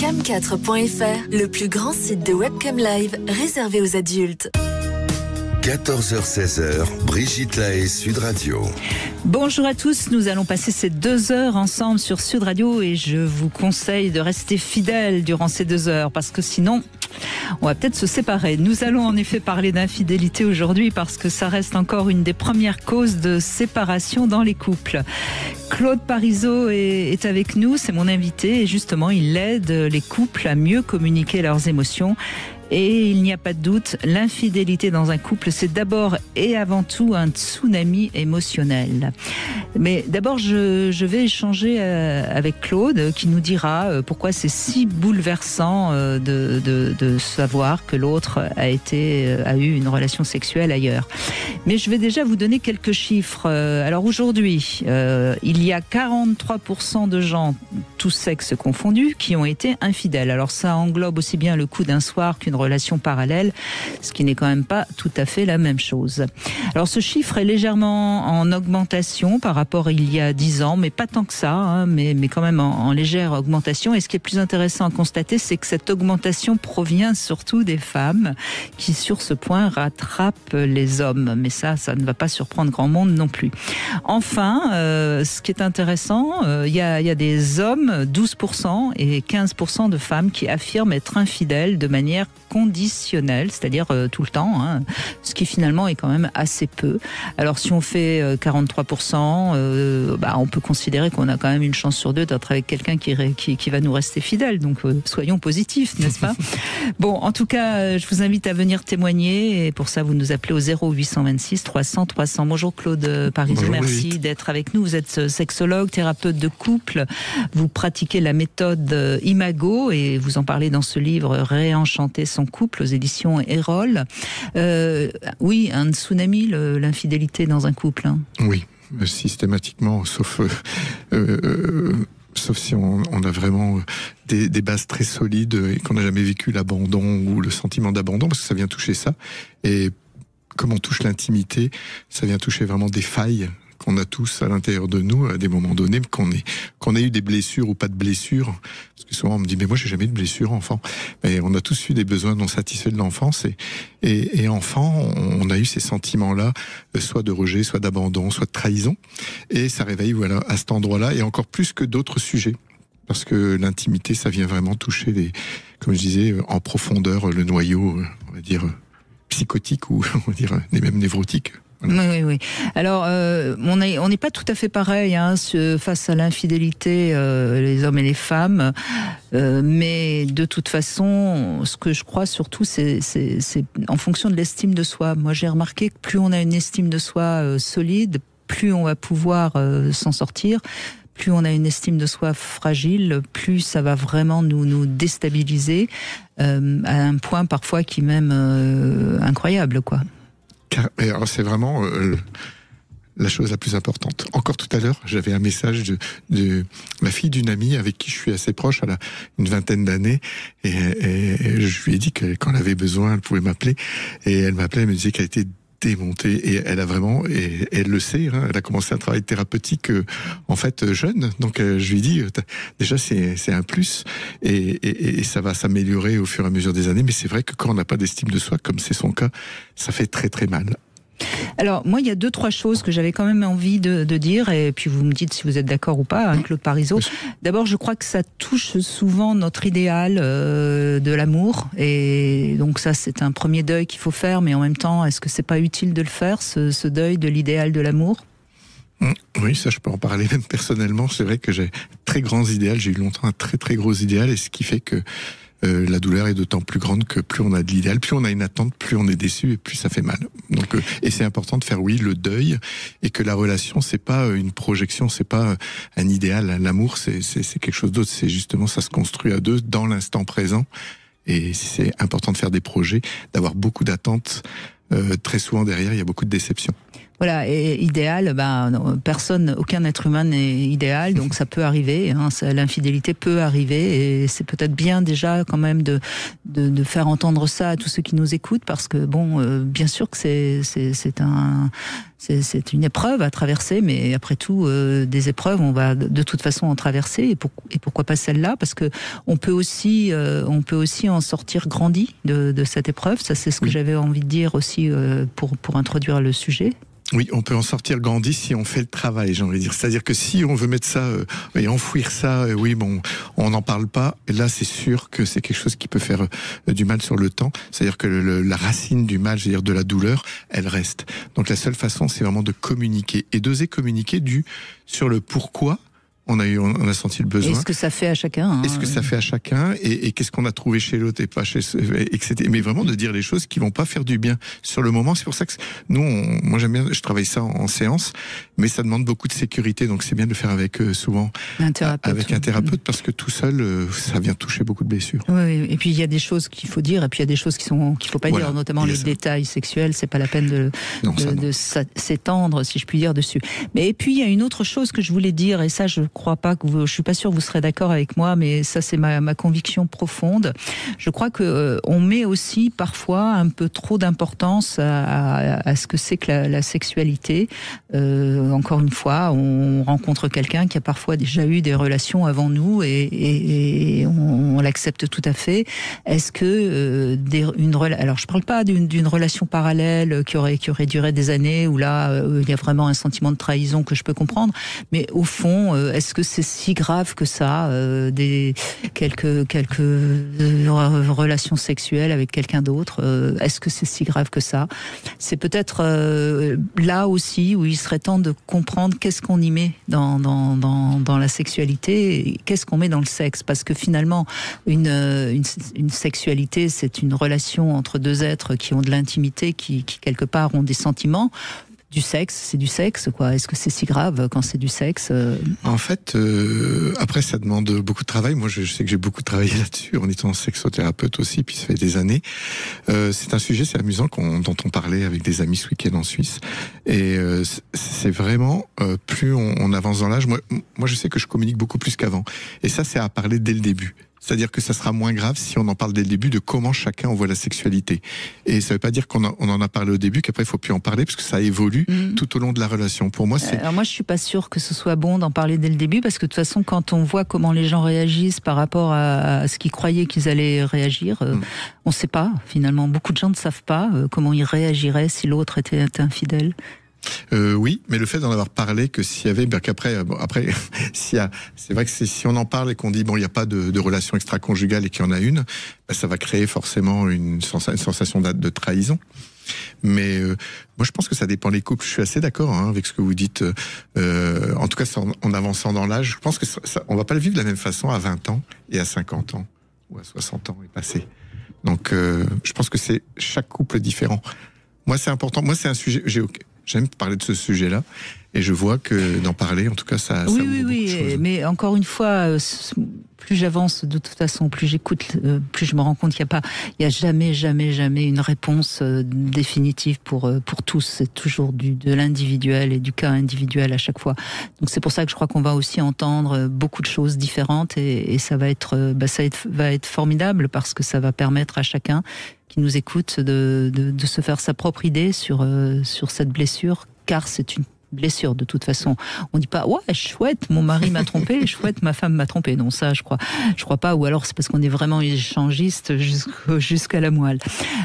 Cam4.fr, le plus grand site de webcam live réservé aux adultes. 14h-16h, Brigitte Lahaie, Sud Radio. Bonjour à tous, nous allons passer ces 2 heures ensemble sur Sud Radio et je vous conseille de rester fidèles durant ces 2 heures parce que sinon, on va peut-être se séparer. Nous allons en effet parler d'infidélité aujourd'hui parce que ça reste encore une des premières causes de séparation dans les couples. Claude Parisot est avec nous, c'est mon invité et justement il aide les couples à mieux communiquer leurs émotions. Et il n'y a pas de doute, l'infidélité dans un couple, c'est d'abord et avant tout un tsunami émotionnel. Mais d'abord, je vais échanger avec Claude qui nous dira pourquoi c'est si bouleversant de savoir que l'autre a eu une relation sexuelle ailleurs. Mais je vais déjà vous donner quelques chiffres. Alors aujourd'hui, il y a 43% de gens, tous sexes confondus, qui ont été infidèles. Alors ça englobe aussi bien le coup d'un soir qu'une relation parallèle, ce qui n'est quand même pas tout à fait la même chose. Alors ce chiffre est légèrement en augmentation par rapport à il y a 10 ans, mais pas tant que ça, hein, mais quand même en légère augmentation. Et ce qui est plus intéressant à constater, c'est que cette augmentation provient surtout des femmes qui, sur ce point, rattrapent les hommes. Mais ça ne va pas surprendre grand monde non plus. Enfin, ce qui est intéressant, il y a des hommes, 12%, et 15% de femmes qui affirment être infidèles de manière conditionnelle, c'est-à-dire tout le temps, hein, ce qui finalement est quand même assez peu. Alors si on fait 43%, on peut considérer qu'on a quand même une chance sur 2 d'être avec quelqu'un qui va nous rester fidèle, donc soyons positifs, n'est-ce pas? Bon, en tout cas, je vous invite à venir témoigner et pour ça vous nous appelez au 0826 300 300. Bonjour Claude Parisot, merci d'être avec nous. Vous êtes sexologue, thérapeute de couple, vous pratiquez la méthode Imago et vous en parlez dans ce livre Réenchanter son couple aux éditions Erol. Oui, un tsunami, l'infidélité dans un couple. Hein. Oui, systématiquement, sauf si on a vraiment des bases très solides et qu'on n'a jamais vécu l'abandon ou le sentiment d'abandon, parce que ça vient toucher ça. Et comme on touche l'intimité, ça vient toucher vraiment des failles qu'on a tous à l'intérieur de nous à des moments donnés, qu'on ait eu des blessures ou pas de blessures, parce que souvent on me dit mais moi j'ai jamais eu de blessure enfant, mais on a tous eu des besoins non satisfaits de l'enfance et enfant on a eu ces sentiments-là, soit de rejet, soit d'abandon, soit de trahison, et ça réveille voilà à cet endroit-là et encore plus que d'autres sujets. Parce que l'intimité, ça vient vraiment toucher comme je disais, en profondeur, le noyau, on va dire, psychotique ou on va dire, même névrotique. Voilà. Oui. Alors, on n'est pas tout à fait pareil hein, face à l'infidélité, les hommes et les femmes. Mais de toute façon, ce que je crois surtout, c'est en fonction de l'estime de soi. Moi, j'ai remarqué que plus on a une estime de soi solide, plus on va pouvoir s'en sortir. Plus on a une estime de soi fragile, plus ça va vraiment nous déstabiliser à un point parfois qui est même incroyable, quoi. Alors c'est vraiment la chose la plus importante. Encore tout à l'heure, j'avais un message de la fille d'une amie avec qui je suis assez proche, elle a une vingtaine d'années, et je lui ai dit que quand elle avait besoin, elle pouvait m'appeler, et elle m'appelait, elle me disait qu'elle était démontée, et elle a vraiment, et elle le sait, hein, elle a commencé un travail thérapeutique en fait jeune, donc je lui ai dit déjà c'est un plus, et ça va s'améliorer au fur et à mesure des années, mais c'est vrai que quand on n'a pas d'estime de soi, comme c'est son cas, ça fait très très mal. Alors, moi, il y a 2-3 choses que j'avais quand même envie de dire, et puis vous me dites si vous êtes d'accord ou pas, hein, Claude Parisot. D'abord, je crois que ça touche souvent notre idéal de l'amour, et donc ça, c'est un premier deuil qu'il faut faire, mais en même temps, est-ce que c'est pas utile de le faire, ce deuil de l'idéal de l'amour ? Oui, ça je peux en parler même personnellement. C'est vrai que j'ai très grands idéaux, j'ai eu longtemps un très très gros idéal, et ce qui fait que la douleur est d'autant plus grande que plus on a de l'idéal, plus on a une attente, plus on est déçu et plus ça fait mal. Donc, et c'est important de faire le deuil, et que la relation c'est pas une projection, c'est pas un idéal. L'amour c'est quelque chose d'autre. C'est justement ça se construit à deux dans l'instant présent. Et c'est important de faire des projets, d'avoir beaucoup d'attentes. Très souvent derrière, il y a beaucoup de déceptions. Voilà, et idéal, non, aucun être humain n'est idéal, donc ça peut arriver, l'infidélité peut arriver, et c'est peut-être bien déjà quand même de faire entendre ça à tous ceux qui nous écoutent, parce que bien sûr que c'est une épreuve à traverser, mais après tout, des épreuves, on va de toute façon en traverser, et pourquoi pas celle-là, parce que on peut aussi en sortir grandi de cette épreuve. Ça, c'est ce que j'avais envie de dire aussi pour introduire le sujet. Oui, on peut en sortir grandi si on fait le travail, j'ai envie de dire. C'est-à-dire que si on veut mettre ça et enfouir ça, on n'en parle pas. Et là, c'est sûr que c'est quelque chose qui peut faire du mal sur le temps. C'est-à-dire que la racine du mal, c'est-à-dire de la douleur, elle reste. Donc la seule façon, c'est vraiment de communiquer et d'oser communiquer sur le pourquoi. On a senti le besoin. Et ce que ça fait à chacun. Est-ce que ça fait à chacun et qu'est-ce qu'on a trouvé chez l'autre et pas etc. Mais vraiment de dire les choses qui vont pas faire du bien sur le moment. C'est pour ça que moi j'aime bien, je travaille ça en séance, mais ça demande beaucoup de sécurité. Donc c'est bien de le faire avec souvent un thérapeute parce que tout seul, ça vient toucher beaucoup de blessures. Oui. Et puis il y a des choses qu'il faut dire et puis il y a des choses qu'il faut pas dire, notamment les détails sexuels. C'est pas la peine de s'étendre, si je puis dire, dessus. Mais et puis il y a une autre chose que je voulais dire, et ça je suis pas sûre que vous serez d'accord avec moi, mais ça c'est ma conviction profonde. Je crois que on met aussi parfois un peu trop d'importance à ce que c'est que la sexualité. Encore une fois, on rencontre quelqu'un qui a parfois déjà eu des relations avant nous et on l'accepte tout à fait. Est-ce que alors je parle pas d'une relation parallèle qui aurait duré des années où là il y a vraiment un sentiment de trahison que je peux comprendre, mais au fond est-ce que c'est si grave que ça, quelques relations sexuelles avec quelqu'un d'autre, est-ce que c'est si grave que ça? C'est peut-être là aussi où il serait temps de comprendre qu'est-ce qu'on y met dans la sexualité, et qu'est-ce qu'on met dans le sexe, parce que finalement une sexualité, c'est une relation entre deux êtres qui ont de l'intimité, qui quelque part ont des sentiments. Du sexe, c'est du sexe, quoi. Est-ce que c'est si grave quand c'est du sexe? En fait, après, ça demande beaucoup de travail. Moi, je sais que j'ai beaucoup travaillé là-dessus en étant sexothérapeute aussi, puis ça fait des années. C'est un sujet, c'est amusant, dont on parlait avec des amis ce week-end en Suisse. Et c'est vraiment, plus on avance dans l'âge, moi, je sais que je communique beaucoup plus qu'avant. Et ça, c'est à parler dès le début. C'est-à-dire que ça sera moins grave si on en parle dès le début de comment chacun voit la sexualité. Et ça veut pas dire qu'on en a parlé au début, qu'après il faut plus en parler, parce que ça évolue tout au long de la relation. Pour moi, c'est... Alors moi, je suis pas sûre que ce soit bon d'en parler dès le début, parce que de toute façon, quand on voit comment les gens réagissent par rapport à ce qu'ils croyaient qu'ils allaient réagir, on sait pas, finalement. Beaucoup de gens ne savent pas comment ils réagiraient si l'autre était infidèle. Oui, mais le fait d'en avoir parlé, que s'il y avait, qu'après, c'est vrai que si on en parle et qu'on dit il n'y a pas de relation extra-conjugale et qu'il y en a une, ça va créer forcément une sensation de trahison. Mais moi, je pense que ça dépend des couples. Je suis assez d'accord avec ce que vous dites. En tout cas, en avançant dans l'âge, je pense que on va pas le vivre de la même façon à 20 ans et à 50 ans ou à 60 ans et passé. Donc, je pense que c'est chaque couple différent. Moi, c'est important. Moi, c'est un sujet. J'aime parler de ce sujet-là, et je vois que d'en parler, en tout cas, ça ouvre beaucoup de choses. Mais encore une fois, plus j'avance, de toute façon, plus j'écoute, plus je me rends compte qu'il n'y a jamais une réponse définitive pour tous. C'est toujours de l'individuel et du cas individuel à chaque fois. Donc c'est pour ça que je crois qu'on va aussi entendre beaucoup de choses différentes, et ça va être formidable, parce que ça va permettre à chacun qui nous écoute de se faire sa propre idée sur cette blessure, car c'est une blessure de toute façon. On dit pas chouette, mon mari m'a trompé, chouette, ma femme m'a trompé. Non, ça je crois pas, ou alors c'est parce qu'on est vraiment échangiste jusqu'à la moelle.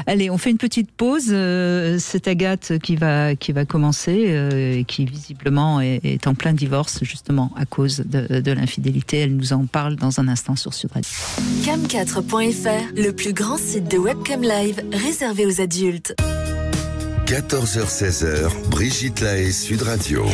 Allez, on fait une petite pause. C'est Agathe qui va commencer, et qui visiblement est en plein divorce, justement à cause de l'infidélité. Elle nous en parle dans un instant sur Sud Radio. Cam4.fr, le plus grand site de webcam live réservé aux adultes. 14h-16h, Brigitte Lahaie, Sud Radio.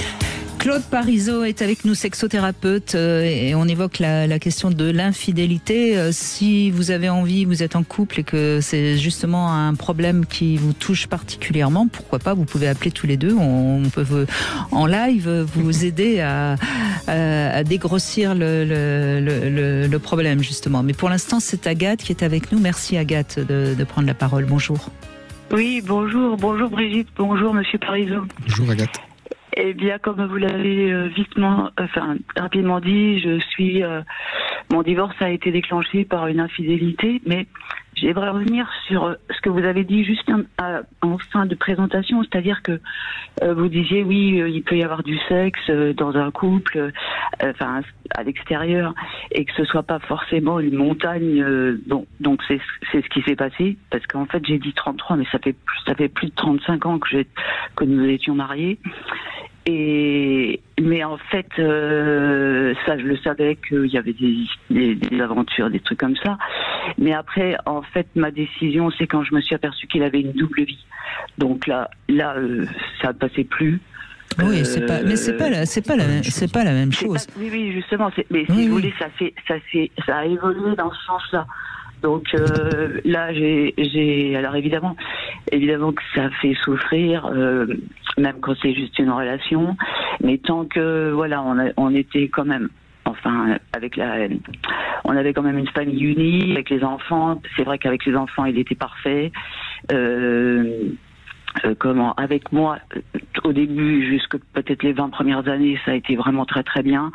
Claude Parisot est avec nous, sexothérapeute, et on évoque la question de l'infidélité. Si vous avez envie, vous êtes en couple et que c'est justement un problème qui vous touche particulièrement, pourquoi pas, vous pouvez appeler tous les deux. On peut en live vous aider à dégrossir le problème, justement. Mais pour l'instant, c'est Agathe qui est avec nous. Merci Agathe de prendre la parole. Bonjour. Oui, bonjour Brigitte, bonjour Monsieur Parisot. Bonjour Agathe. Eh bien, comme vous l'avez rapidement dit, mon divorce a été déclenché par une infidélité, mais j'aimerais revenir sur ce que vous avez dit juste en fin de présentation, c'est-à-dire que vous disiez oui, il peut y avoir du sexe dans un couple, à l'extérieur, et que ce soit pas forcément une montagne. Donc c'est ce qui s'est passé, parce qu'en fait j'ai dit 33, mais ça fait plus de 35 ans que nous étions mariés. Mais en fait, ça je le savais qu'il y avait des aventures, des trucs comme ça. Mais après, en fait, ma décision, c'est quand je me suis aperçue qu'il avait une double vie. Donc là, ça ne passait plus. Oui, c'est pas la même chose. Oui, justement. Mais si vous voulez, ça a évolué dans ce sens-là. Donc là, alors évidemment que ça fait souffrir, même quand c'est juste une relation. Mais tant que voilà, on était quand même, enfin on avait quand même une famille unie avec les enfants. C'est vrai qu'avec les enfants, il était parfait. Avec moi, au début, jusque peut-être les 20 premières années, ça a été vraiment très très bien.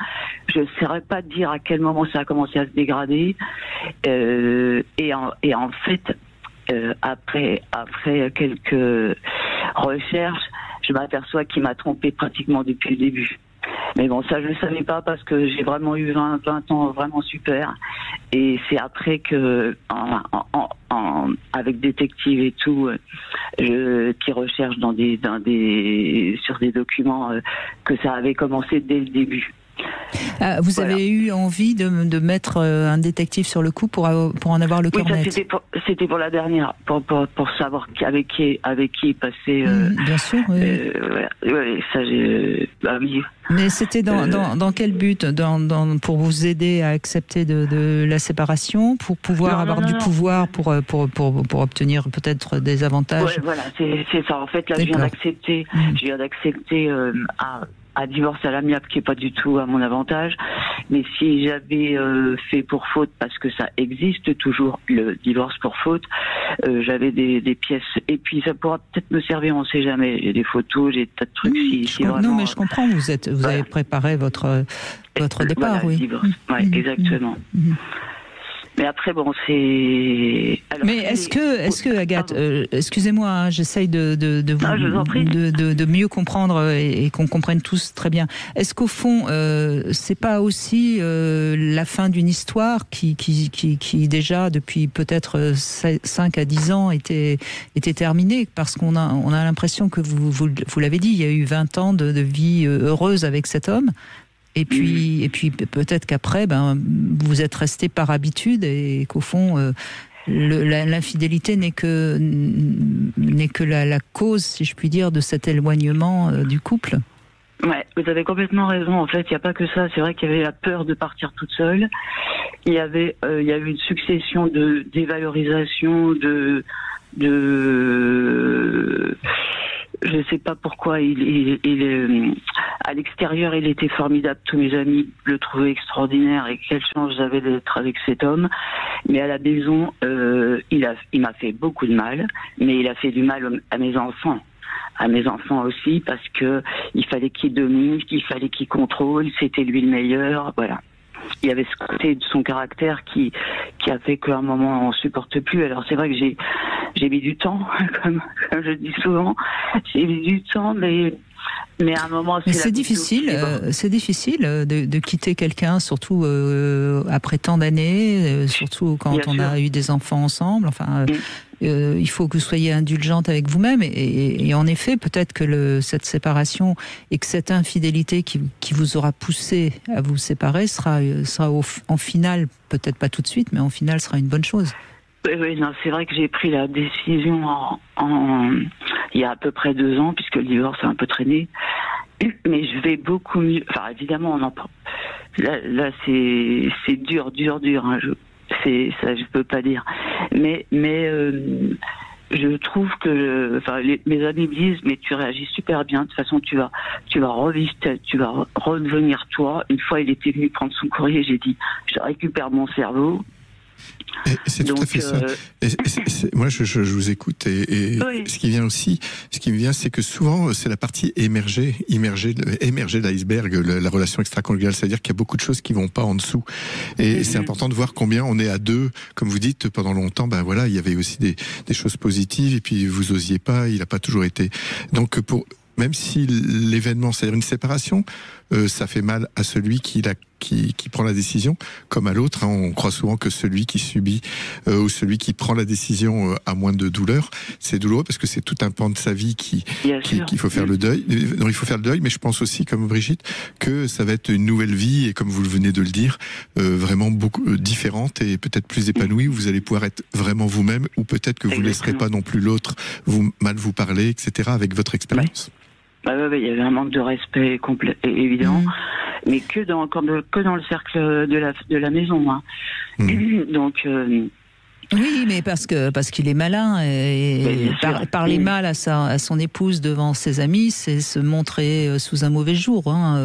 Je ne saurais pas dire à quel moment ça a commencé à se dégrader. Et en fait, après quelques recherches, je m'aperçois qu'il m'a trompée pratiquement depuis le début. Mais bon, ça je ne le savais pas parce que j'ai vraiment eu 20 ans vraiment super. Et c'est après que, avec détective et tout, qui recherche sur des documents, que ça avait commencé dès le début. Vous avez eu envie de mettre un détective sur le coup pour en avoir le cœur net. C'était pour la dernière, pour savoir avec qui passer. Bien sûr, oui. Ça oui. Mais c'était dans quel but, pour vous aider à accepter de la séparation, pour pouvoir avoir du pouvoir pour obtenir peut-être des avantages. Ouais, voilà, c'est ça. En fait, là, je viens d'accepter un divorce à l'amiable qui est pas du tout à mon avantage. Mais si j'avais fait pour faute, parce que ça existe toujours, le divorce pour faute, j'avais des pièces. Et puis ça pourra peut-être me servir, on sait jamais. J'ai des photos, j'ai des tas de trucs. Non, mais je comprends. Vous avez préparé votre départ, oui. Divorce. Ouais, exactement. Mais après, bon, c'est. Alors, mais est-ce que Agathe, excusez-moi, hein, j'essaye de mieux comprendre et qu'on comprenne tous très bien. Est-ce qu'au fond, c'est pas aussi la fin d'une histoire qui déjà depuis peut-être 5 à 10 ans était terminée, parce qu'on a l'impression que vous l'avez dit, il y a eu 20 ans de vie heureuse avec cet homme. Et puis peut-être qu'après, vous êtes resté par habitude et qu'au fond, l'infidélité n'est que la cause, si je puis dire, de cet éloignement du couple. Ouais, vous avez complètement raison. En fait, il n'y a pas que ça. C'est vrai qu'il y avait la peur de partir toute seule. Il y a eu une succession de dévalorisation, je sais pas pourquoi à l'extérieur il était formidable, tous mes amis le trouvaient extraordinaire et quelle chance j'avais d'être avec cet homme, mais à la maison il m'a fait beaucoup de mal, mais il a fait du mal à mes enfants aussi, parce que il fallait qu'il domine, qu'il fallait qu'il contrôle, c'était lui le meilleur, voilà. Il y avait ce côté de son caractère qui a fait qu'à un moment on supporte plus. Alors c'est vrai que j'ai mis du temps, comme je dis souvent, j'ai mis du temps, mais à un moment c'est difficile de quitter quelqu'un, surtout après tant d'années, surtout quand on a eu des enfants ensemble. Enfin, il faut que vous soyez indulgente avec vous-même, et en effet, peut-être que cette séparation et que cette infidélité qui vous aura poussé à vous séparer sera en finale, peut-être pas tout de suite, mais en finale sera une bonne chose. Oui, non, c'est vrai que j'ai pris la décision il y a à peu près 2 ans, puisque le divorce a un peu traîné. Mais je vais beaucoup mieux. Enfin, évidemment, on en parle. Là, c'est dur. Hein, ça, je peux pas dire. Mais je trouve que, mes amis me disent, mais tu réagis super bien. De toute façon, tu vas redevenir toi. Une fois, il était venu prendre son courrier. J'ai dit, je récupère mon cerveau. Et c'est tout à fait ça. Moi, je vous écoute et Oui. ce qui vient aussi, c'est que souvent, c'est la partie émergée de l'iceberg, la relation extra-conjugale. C'est-à-dire qu'il y a beaucoup de choses qui vont pas en dessous. Et c'est important de voir combien on est à deux. Comme vous dites, pendant longtemps, ben voilà, il y avait aussi des choses positives et puis vous osiez pas, il n'a pas toujours été. Donc, même si l'événement, c'est-à-dire une séparation, ça fait mal à celui qui prend la décision, comme à l'autre. Hein, on croit souvent que celui qui subit ou celui qui prend la décision a moins de douleur. C'est douloureux parce que c'est tout un pan de sa vie qu'il faut faire le deuil. Non, il faut faire le deuil, mais je pense aussi, comme Brigitte, que ça va être une nouvelle vie et comme vous venez de le dire, vraiment beaucoup différente et peut-être plus épanouie, où vous allez pouvoir être vraiment vous-même, ou peut-être que vous ne laisserez pas non plus l'autre mal vous parler, etc. avec votre expérience. Ouais, il y avait un manque de respect complet et évident, mais que dans le cercle de la maison. Hein. Donc. Oui, mais parce qu'il est malin et parler mal à son épouse devant ses amis, c'est se montrer sous un mauvais jour. Hein.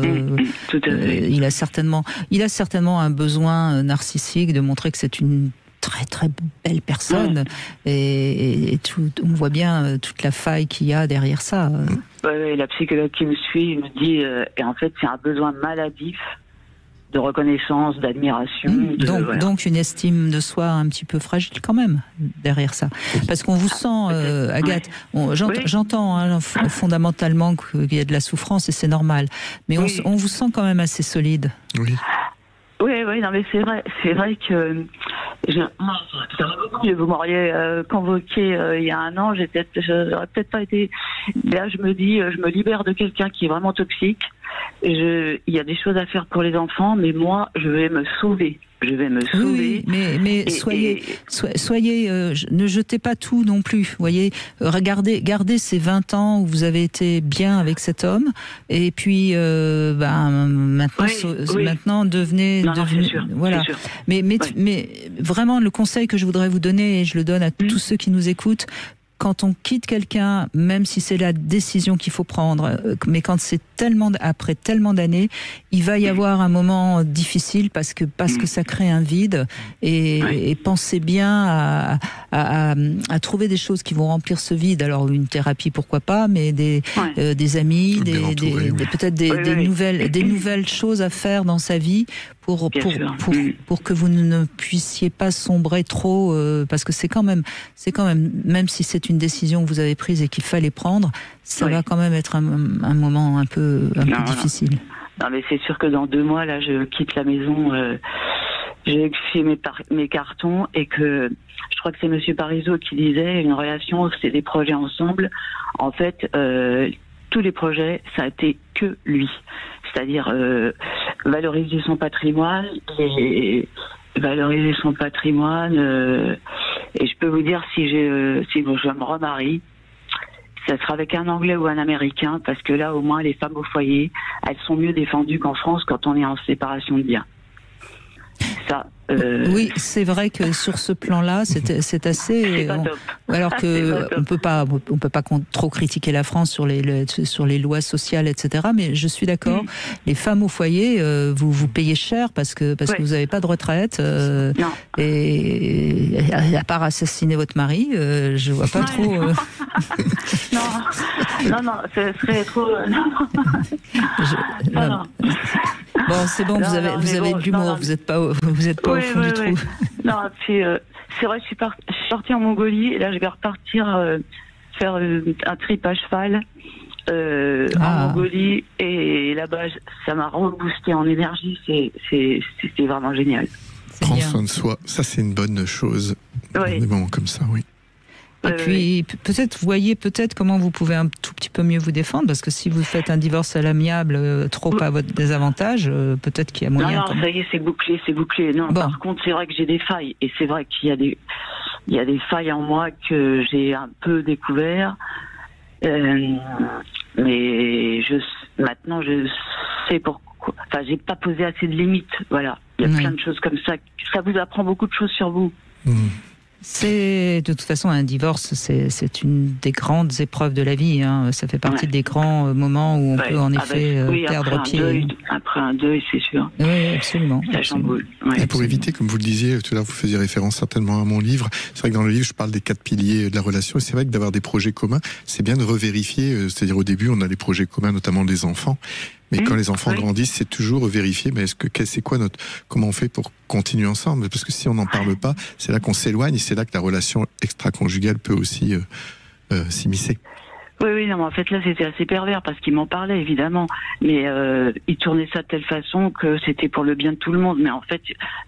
Tout à fait. Il a certainement un besoin narcissique de montrer que c'est une très très belle personne et on voit bien toute la faille qu'il y a derrière ça. La psychologue qui me suit me dit et en fait c'est un besoin maladif de reconnaissance, d'admiration. Donc une estime de soi un petit peu fragile quand même derrière ça. Parce qu'on vous sent, Agathe, j'entends fondamentalement qu'il y a de la souffrance et c'est normal, mais on vous sent quand même assez solide. Oui, non mais c'est vrai que vous m'auriez convoqué il y a un an, j'aurais peut-être pas été. Là, je me dis, je me libère de quelqu'un qui est vraiment toxique. Il y a des choses à faire pour les enfants, mais moi, je vais me sauver. Oui, mais soyez, ne jetez pas tout non plus. Voyez, gardez ces 20 ans où vous avez été bien avec cet homme, et puis maintenant devenez, voilà. Sûr. Mais vraiment, le conseil que je voudrais vous donner, et je le donne à tous ceux qui nous écoutent. Quand on quitte quelqu'un, même si c'est la décision qu'il faut prendre, mais quand c'est après tellement d'années, il va y avoir un moment difficile parce que ça crée un vide et pensez bien à trouver des choses qui vont remplir ce vide. Alors une thérapie, pourquoi pas, mais des amis, peut-être des nouvelles choses à faire dans sa vie pour que vous ne puissiez pas sombrer trop, parce que c'est quand même, même si c'est une décision que vous avez prise et qu'il fallait prendre, ça va quand même être un moment un peu difficile. Non, mais c'est sûr que dans 2 mois, là, je quitte la maison, j'ai fait mes cartons et que je crois que c'est Monsieur Parizeau qui disait une relation, c'est des projets ensemble. En fait, tous les projets, ça a été que lui. C'est-à-dire valoriser son patrimoine et je peux vous dire si je me remarie, ça sera avec un Anglais ou un Américain, parce que là au moins les femmes au foyer, elles sont mieux défendues qu'en France quand on est en séparation de biens. Ça. Oui, c'est vrai que sur ce plan-là, c'est assez. Alors que on peut pas trop critiquer la France sur les lois sociales, etc. Mais je suis d'accord. Les femmes au foyer, vous payez cher parce que vous n'avez pas de retraite. Et à part assassiner votre mari, je vois pas trop. Non, ce serait trop. Non. Bon, c'est bon, vous avez de l'humour, vous n'êtes pas au fond du trou. Non, puis c'est vrai, je suis sortie en Mongolie et là je vais repartir faire un trip à cheval en Mongolie et là-bas ça m'a reboosté en énergie, c'était vraiment génial. Prendre soin de soi, ça c'est une bonne chose. Des moments comme ça, oui. Et puis peut-être comment vous pouvez un tout petit peu mieux vous défendre, parce que si vous faites un divorce à l'amiable trop à votre désavantage, peut-être qu'il y a moyen. Non, ça y est, c'est bouclé. Non, bon. Par contre, c'est vrai que j'ai des failles, et c'est vrai qu'il y a des failles en moi que j'ai un peu découvert, mais maintenant je sais pourquoi. Enfin, j'ai pas posé assez de limites. Voilà, il y a plein de choses comme ça. Ça vous apprend beaucoup de choses sur vous. De toute façon, un divorce, c'est une des grandes épreuves de la vie. Hein. Ça fait partie des grands moments où on peut en effet perdre pied. Après un deuil, c'est sûr. Oui, absolument. Ça chamboule. Ouais, et pour éviter, comme vous le disiez tout à l'heure, vous faisiez référence certainement à mon livre. C'est vrai que dans le livre, je parle des 4 piliers de la relation. Et c'est vrai que d'avoir des projets communs, c'est bien de revérifier. C'est-à-dire au début, on a les projets communs, notamment des enfants. Mais quand les enfants grandissent, c'est toujours vérifier. Mais c'est quoi comment on fait pour continuer ensemble? Parce que si on n'en parle pas, c'est là qu'on s'éloigne et c'est là que la relation extra-conjugale peut aussi s'immiscer. Oui, non, mais en fait, là, c'était assez pervers parce qu'il m'en parlait, évidemment. Mais il tournait ça de telle façon que c'était pour le bien de tout le monde. Mais en fait,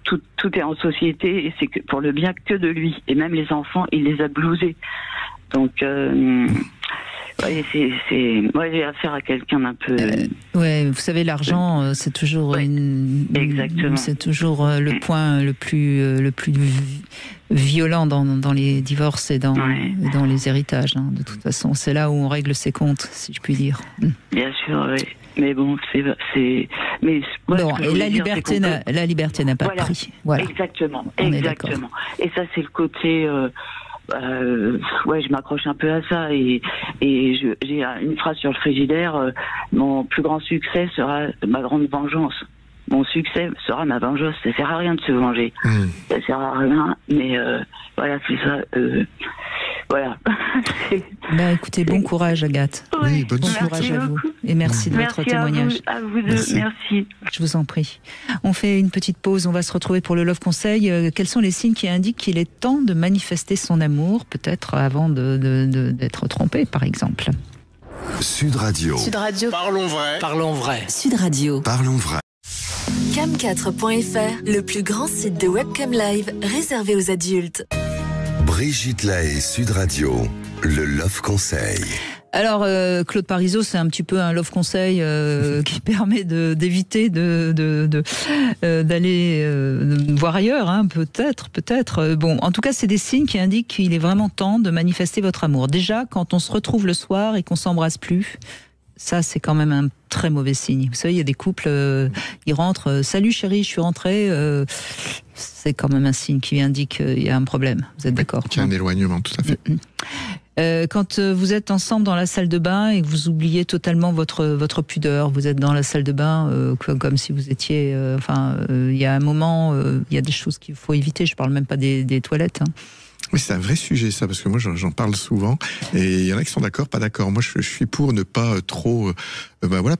tout est en société et c'est pour le bien que de lui. Et même les enfants, il les a blousés. Donc, moi, j'ai affaire à quelqu'un d'un peu. Vous savez, l'argent, c'est toujours exactement. C'est toujours le point le plus violent dans les divorces et dans les héritages. Hein. De toute façon, c'est là où on règle ses comptes, si je puis dire. Bien sûr, oui. Mais bon, mais bon, et la liberté n'a pas de prix. Voilà. Exactement. Et ça, c'est le côté. Je m'accroche un peu à ça et j'ai une phrase sur le frigidaire. Mon plus grand succès sera ma grande vengeance. Mon succès sera ma vengeance. Ça sert à rien de se venger. Ça sert à rien. Mais voilà, c'est ça. Voilà. Écoutez, bon courage, Agathe. Oui, bon courage à vous. Et merci de votre témoignage. À vous deux, merci. Je vous en prie. On fait une petite pause, on va se retrouver pour le Love Conseil. Quels sont les signes qui indiquent qu'il est temps de manifester son amour, peut-être avant d'être trompé, par exemple? Sud Radio. Parlons vrai. Sud Radio. Parlons vrai. Cam4.fr, le plus grand site de webcam live réservé aux adultes. Brigitte Lahaie, Sud Radio, le Love Conseil. Alors, Claude Parisot, c'est un petit peu un love conseil qui permet d'éviter d'aller voir ailleurs, hein, peut-être. Bon, en tout cas, c'est des signes qui indiquent qu'il est vraiment temps de manifester votre amour. Déjà, quand on se retrouve le soir et qu'on s'embrasse plus, ça, c'est quand même un très mauvais signe. Vous savez, il y a des couples, ils rentrent, salut chérie, je suis rentré. C'est quand même un signe qui indique qu'il y a un problème. Vous êtes d'accord? Qu'il y a un éloignement, tout à fait. Quand vous êtes ensemble dans la salle de bain et que vous oubliez totalement votre pudeur, vous êtes dans la salle de bain comme si vous étiez... il y a un moment, il y a des choses qu'il faut éviter. Je parle même pas des toilettes. Hein. Oui, c'est un vrai sujet, ça, parce que moi, j'en parle souvent. Et il y en a qui sont d'accord, pas d'accord. Moi, je suis pour ne pas trop...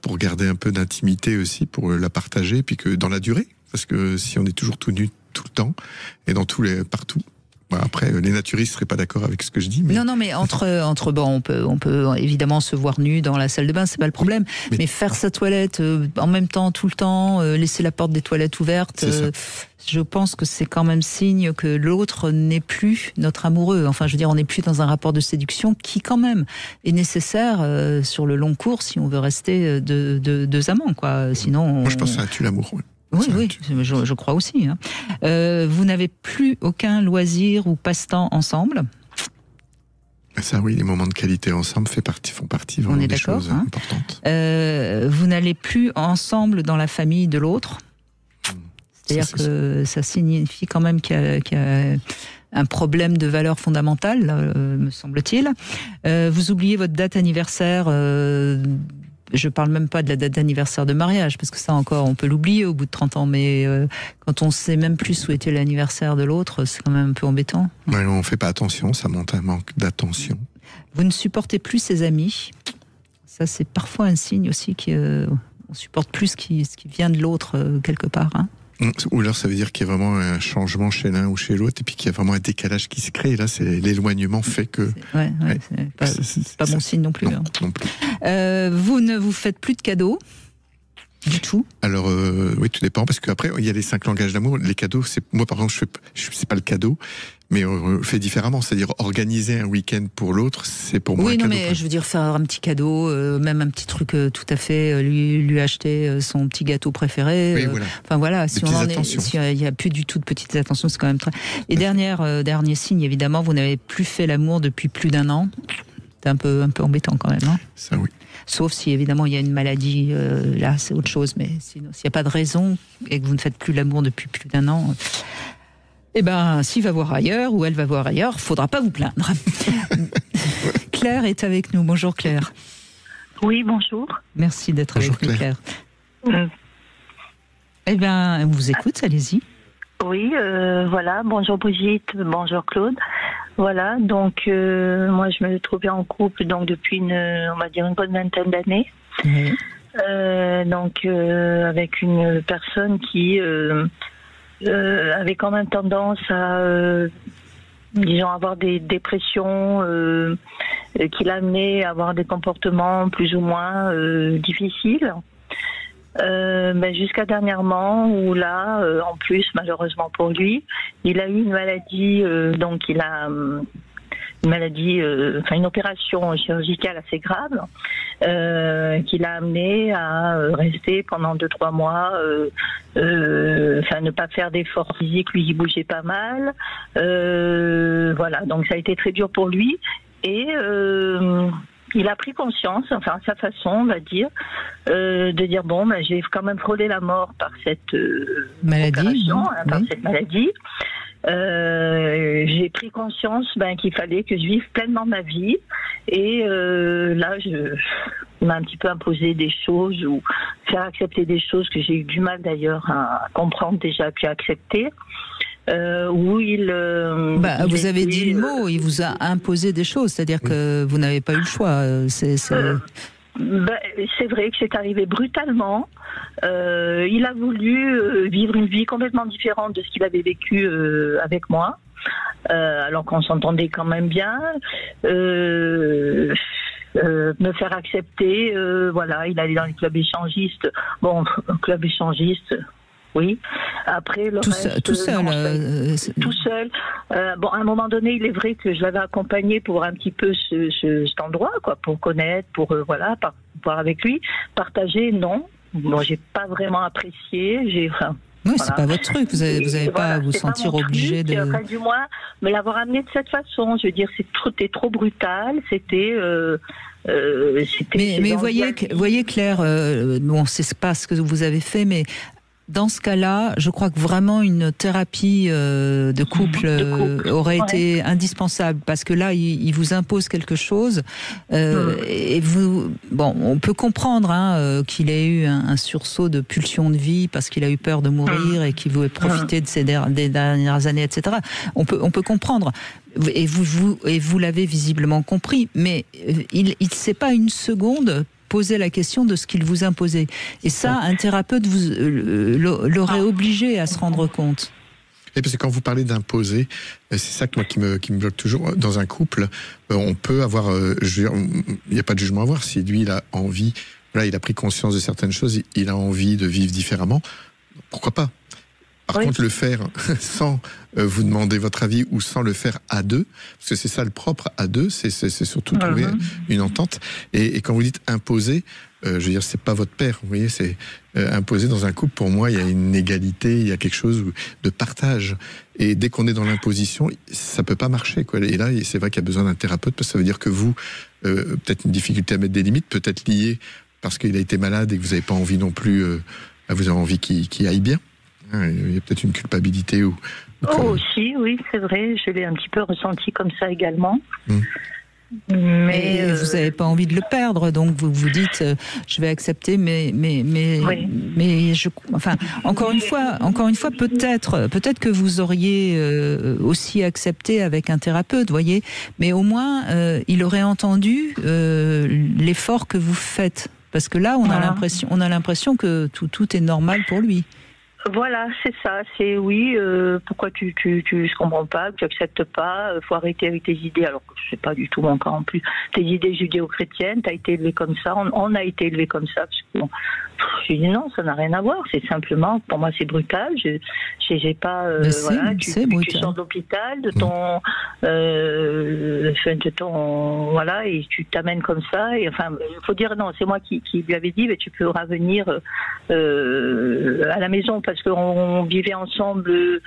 pour garder un peu d'intimité aussi, pour la partager, puis que dans la durée. Parce que si on est toujours tout nu tout le temps, et partout... Après, les naturistes seraient pas d'accord avec ce que je dis. Mais... Non, mais on peut évidemment se voir nu dans la salle de bain, c'est pas le problème. Mais faire sa toilette en même temps, tout le temps, laisser la porte des toilettes ouverte, je pense que c'est quand même signe que l'autre n'est plus notre amoureux. Enfin, je veux dire, on n'est plus dans un rapport de séduction qui, quand même, est nécessaire sur le long cours si on veut rester deux amants, quoi. Sinon, moi, je pense que ça tue l'amour. Oui. Oui, je crois aussi. Hein. Vous n'avez plus aucun loisir ou passe-temps ensemble? Ça, oui, les moments de qualité ensemble font partie vraiment des choses importantes. Vous n'allez plus ensemble dans la famille de l'autre? C'est-à-dire que ça signifie quand même qu'il y a un problème de valeur fondamentale, me semble-t-il. Vous oubliez votre date anniversaire. Je parle même pas de la date d'anniversaire de mariage, parce que ça encore, on peut l'oublier au bout de 30 ans, mais quand on sait même plus où était l'anniversaire de l'autre, c'est quand même un peu embêtant. Ouais, on fait pas attention, ça montre un manque d'attention. Vous ne supportez plus ses amis. Ça, c'est parfois un signe aussi qu'on supporte plus ce qui vient de l'autre quelque part. Hein. Ou alors ça veut dire qu'il y a vraiment un changement chez l'un ou chez l'autre, et puis qu'il y a vraiment un décalage qui se crée. Et là, l'éloignement fait que... C'est pas bon signe non plus. Non plus. Vous ne vous faites plus de cadeaux du tout? Alors, oui, tout dépend, parce qu'après, il y a les 5 langages d'amour. Les cadeaux, moi, par exemple, c'est pas le cadeau, mais on fait différemment. C'est-à-dire, organiser un week-end pour l'autre, c'est pour moi un cadeau. Oui, mais je veux dire, faire un petit cadeau, même un petit truc tout à fait, lui acheter son petit gâteau préféré. Oui, voilà. Enfin, voilà, si il n'y a plus du tout de petites attentions, c'est quand même très... Et dernier signe, évidemment, vous n'avez plus fait l'amour depuis plus d'1 an. C'est un peu embêtant quand même. Hein. Ça, oui. Sauf si, évidemment, il y a une maladie, là, c'est autre chose. Mais sinon, s'il n'y a pas de raison et que vous ne faites plus l'amour depuis plus d'1 an... Eh ben, s'il va voir ailleurs ou elle va voir ailleurs, faudra pas vous plaindre. Claire est avec nous. Bonjour Claire. Oui, bonjour. Merci d'être avec nous, Claire. Eh bien, on vous écoute, allez-y. Oui, voilà. Bonjour Brigitte, bonjour Claude. Voilà, donc moi je me trouvais en couple donc depuis on va dire une bonne vingtaine d'années. Oui. Avec une personne qui avait quand même tendance à disons avoir des dépressions qui l'amenaient à avoir des comportements plus ou moins difficiles. Jusqu'à dernièrement où là, en plus malheureusement pour lui, il a eu une maladie, donc il a une opération chirurgicale assez grave qui l'a amené à rester pendant 2-3 mois, ne pas faire d'efforts physiques, lui il bougeait pas mal, voilà, donc ça a été très dur pour lui et il a pris conscience, enfin à sa façon, on va dire, de dire j'ai quand même frôlé la mort par cette maladie, par cette maladie. J'ai pris conscience qu'il fallait que je vive pleinement ma vie et là il m'a un petit peu imposé des choses ou faire accepter des choses que j'ai eu du mal d'ailleurs à comprendre déjà puis à accepter. Où vous avez dit le mot, il vous a imposé des choses, c'est-à-dire que vous n'avez pas eu le choix. C'est vrai que c'est arrivé brutalement. Il a voulu vivre une vie complètement différente de ce qu'il avait vécu avec moi, alors qu'on s'entendait quand même bien. Me faire accepter, voilà, il allait dans les clubs échangistes. Bon, club échangiste. Oui. Après, le reste, tout seul. Tout seul. À un moment donné, il est vrai que je l'avais accompagné pour un petit peu cet endroit, quoi, pour connaître, pour voir avec lui. Partager, non. Bon, j'ai pas vraiment apprécié. Oui, c'est pas votre truc. Vous avez pas à vous sentir obligé de. Enfin, du moins, me l'avoir amené de cette façon. Je veux dire, c'était trop brutal. C'était. Mais voyez Claire, c'est pas ce que vous avez fait, mais dans ce cas-là, je crois que vraiment une thérapie de couple aurait été indispensable, parce que là, il vous impose quelque chose et on peut comprendre qu'il ait eu un sursaut de pulsion de vie parce qu'il a eu peur de mourir et qu'il voulait profiter de des dernières années, etc. On peut comprendre. Et vous l'avez visiblement compris, mais il ne s'est pas une seconde poser la question de ce qu'il vous imposait. Et ça, un thérapeute l'aurait obligé à se rendre compte. Et parce que quand vous parlez d'imposer, c'est ça que moi qui me bloque toujours. Dans un couple, on peut avoir, il n'y a pas de jugement à avoir. Si lui, il a envie, il a pris conscience de certaines choses, il a envie de vivre différemment, pourquoi pas? Par contre, le faire sans vous demander votre avis ou sans le faire à deux, parce que c'est ça le propre à deux, c'est surtout trouver une entente. Et quand vous dites imposer, je veux dire, c'est pas votre père, vous voyez, c'est imposer dans un couple. Pour moi, il y a une égalité, il y a quelque chose de partage. Et dès qu'on est dans l'imposition, ça peut pas marcher, quoi. Et là, c'est vrai qu'il y a besoin d'un thérapeute, parce que ça veut dire que vous, peut-être une difficulté à mettre des limites, peut-être liée parce qu'il a été malade et que vous n'avez pas envie non plus, vous avez envie qu'il aille bien. Il y a peut-être une culpabilité ou aussi, oui, c'est vrai, je l'ai un petit peu ressenti comme ça également. Mais vous n'avez pas envie de le perdre, donc vous vous dites je vais accepter, mais encore une fois, peut-être que vous auriez aussi accepté avec un thérapeute, voyez, mais au moins il aurait entendu l'effort que vous faites, parce que là on a l'impression que tout est normal pour lui. Voilà, c'est ça. C'est pourquoi tu comprends pas, tu acceptes pas, faut arrêter avec tes idées. Alors que c'est pas du tout mon cas en plus. Tes idées judéo-chrétiennes, t'as été élevé comme ça, on a été élevé comme ça. Parce que je dis non, ça n'a rien à voir. C'est simplement, pour moi, c'est brutal. J'ai pas, tu sors de l'hôpital, de ton, voilà, et tu t'amènes comme ça. Et enfin, il faut dire non. C'est moi qui lui avais dit, mais tu peux revenir à la maison, parce qu'on vivait ensemble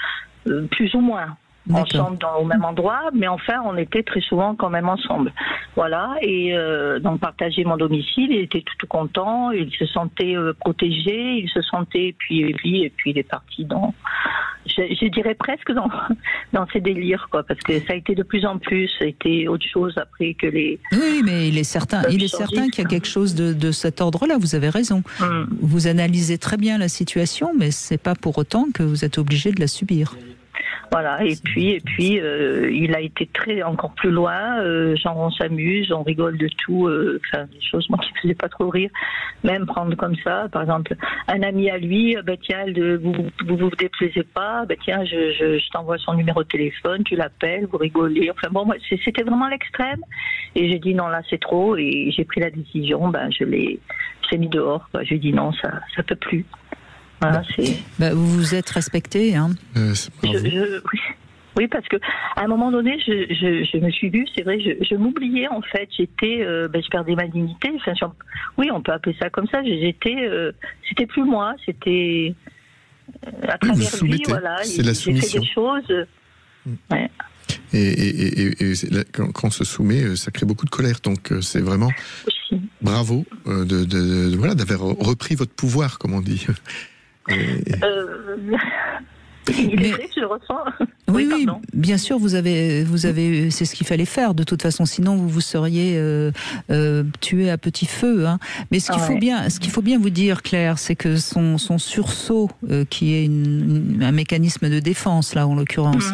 plus ou moins. ensemble au même endroit, mais enfin, on était très souvent quand même ensemble. Voilà, et donc partager mon domicile, il était tout content, il se sentait protégé, il se sentait, et puis il est parti dans, je dirais presque dans ses délires, quoi, parce que ça a été de plus en plus, ça a été autre chose après que les... Oui, mais il est certain qu'il y a quelque chose de cet ordre-là, vous avez raison. Vous analysez très bien la situation, mais c'est pas pour autant que vous êtes obligé de la subir. Voilà, et puis il a été encore plus loin, genre on s'amuse, on rigole de tout, enfin des choses moi qui me faisaient pas trop rire, même prendre comme ça, par exemple, un ami à lui, tiens, vous déplaisez pas, tiens, je t'envoie son numéro de téléphone, tu l'appelles, vous rigolez, enfin bon, moi, c'était vraiment l'extrême, et j'ai dit non, là c'est trop, et j'ai pris la décision, je l'ai mis dehors, quoi. J'ai dit non, ça peut plus. Voilà, vous vous êtes respecté, hein. Oui, parce que à un moment donné, je me suis vue, c'est vrai, je m'oubliais en fait. J'étais, je perdais ma dignité. Enfin, oui, on peut appeler ça comme ça. C'était plus moi. C'était à travers lui, voilà. C'est la soumission. J'ai fait des choses. Ouais. Et quand on se soumet, ça crée beaucoup de colère. Donc c'est vraiment bravo d'avoir repris votre pouvoir, comme on dit. Il est vrai que je le ressens. Oui, bien sûr, vous avez, c'est ce qu'il fallait faire. De toute façon, sinon vous seriez tué à petit feu. Hein. Mais ce qu'il faut bien vous dire, Claire, c'est que son sursaut, qui est un mécanisme de défense là, en l'occurrence,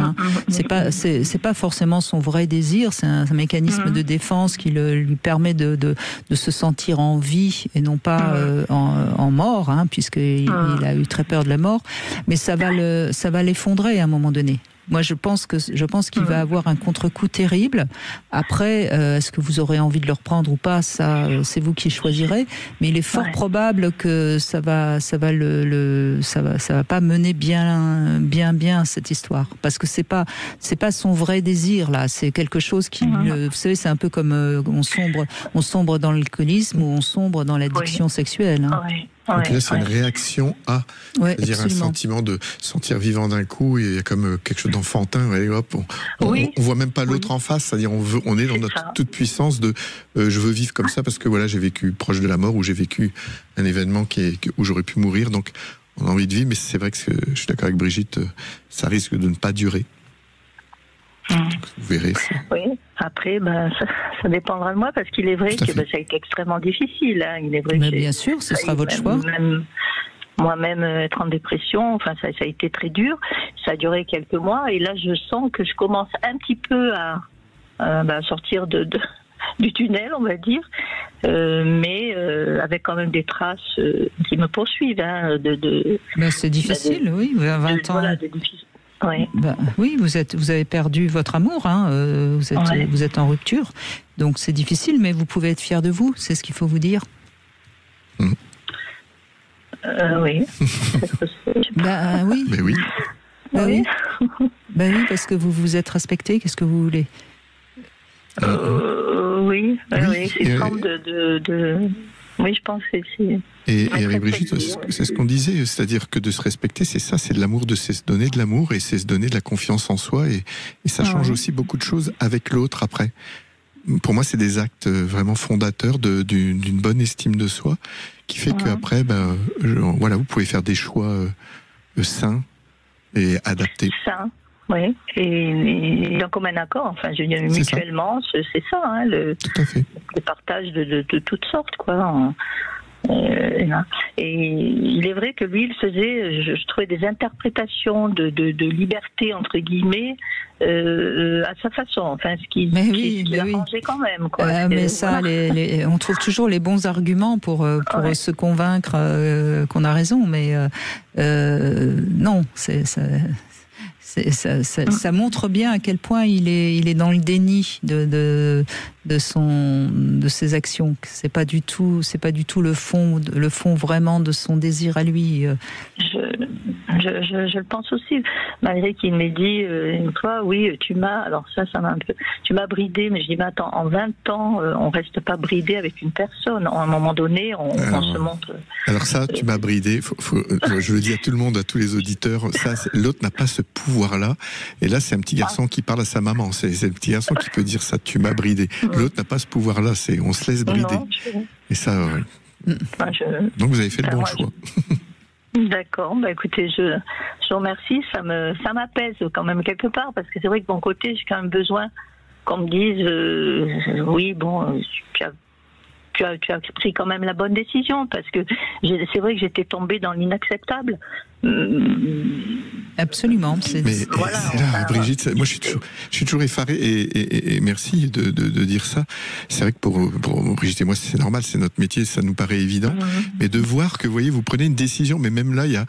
c'est pas forcément son vrai désir. C'est un mécanisme de défense qui lui permet de se sentir en vie et non pas en mort, hein, puisqu'il a eu très peur de la mort. Mais ça va l'effondrer à un moment donné. Moi, je pense qu'il va avoir un contre-coup terrible. Après, est-ce que vous aurez envie de le reprendre ou pas, ça, c'est vous qui choisirez. Mais il est fort probable que ça va pas mener bien cette histoire, parce que c'est pas son vrai désir là. C'est quelque chose qui, vous savez, c'est un peu comme on sombre dans l'alcoolisme ou on sombre dans l'addiction sexuelle. Hein. Donc là, c'est une réaction à, c'est-à-dire un sentiment de sentir vivant d'un coup, et il y a comme quelque chose d'enfantin. On voit même pas l'autre en face, c'est-à-dire on est dans notre toute puissance de je veux vivre comme ça parce que voilà, j'ai vécu proche de la mort, ou j'ai vécu un événement où j'aurais pu mourir, donc on a envie de vivre. Mais c'est vrai que je suis d'accord avec Brigitte, ça risque de ne pas durer. Donc, vous verrez. Oui, après, ça dépendra de moi, parce qu'il est vrai que ça a été extrêmement difficile. Hein. Il est vrai que bien sûr, ce sera votre choix. Moi-même, être en dépression, enfin, ça a été très dur. Ça a duré quelques mois, et là, je sens que je commence un petit peu à sortir du tunnel, on va dire, mais avec quand même des traces qui me poursuivent. Hein, c'est difficile, oui, vous avez 20 ans. Oui, vous avez perdu votre amour, hein, vous êtes en rupture, donc c'est difficile, mais vous pouvez être fier de vous, c'est ce qu'il faut vous dire. Oui. Oui. Mais oui. Oui, parce que vous vous êtes respecté. Qu'est-ce que vous voulez? Oui, c'est une forme de... Oui, je pense que c'est... Et avec Brigitte, c'est ce qu'on disait, c'est-à-dire que de se respecter, c'est ça, c'est de l'amour, c'est se donner de l'amour, et c'est se donner de la confiance en soi, et ça change aussi beaucoup de choses avec l'autre après. Pour moi, c'est des actes vraiment fondateurs d'une bonne estime de soi, qui fait qu'après, vous pouvez faire des choix sains et adaptés. Sains, oui, et en commun accord, enfin, je veux dire, mutuellement, c'est ça, hein, le partage de toutes sortes, quoi. Et il est vrai que lui, il faisait, je trouvais, des interprétations de liberté, entre guillemets, à sa façon, enfin, ce qui l'arrangeait quand même, quoi. Mais ça, on trouve toujours les bons arguments pour se convaincre qu'on a raison, mais non, ça montre bien à quel point il est dans le déni de de ses actions. C'est pas du tout le fond vraiment de son désir à lui. Je le pense aussi, malgré qu'il m'ait dit une fois, oui, tu m'as bridé, mais je dis, mais attends, en 20 ans, on reste pas bridé avec une personne. À un moment donné, on se montre. Alors ça, tu m'as bridé, je le dis à tout le monde, à tous les auditeurs, l'autre n'a pas ce pouvoir-là, et là c'est un petit garçon qui parle à sa maman, c'est le petit garçon qui peut dire ça, tu m'as bridé. L'autre n'a pas ce pouvoir-là, on se laisse brider. Et ça, donc vous avez fait le bon choix. D'accord, écoutez, je vous remercie, ça m'apaise quand même quelque part, parce que c'est vrai que de mon côté, j'ai quand même besoin qu'on me dise, oui, bon, tu as pris quand même la bonne décision, parce que c'est vrai que j'étais tombée dans l'inacceptable. Absolument. Brigitte, moi je suis toujours effaré et merci de dire ça. C'est vrai que pour Brigitte et moi c'est normal, c'est notre métier, ça nous paraît évident, mais de voir que vous prenez une décision, mais même là il y a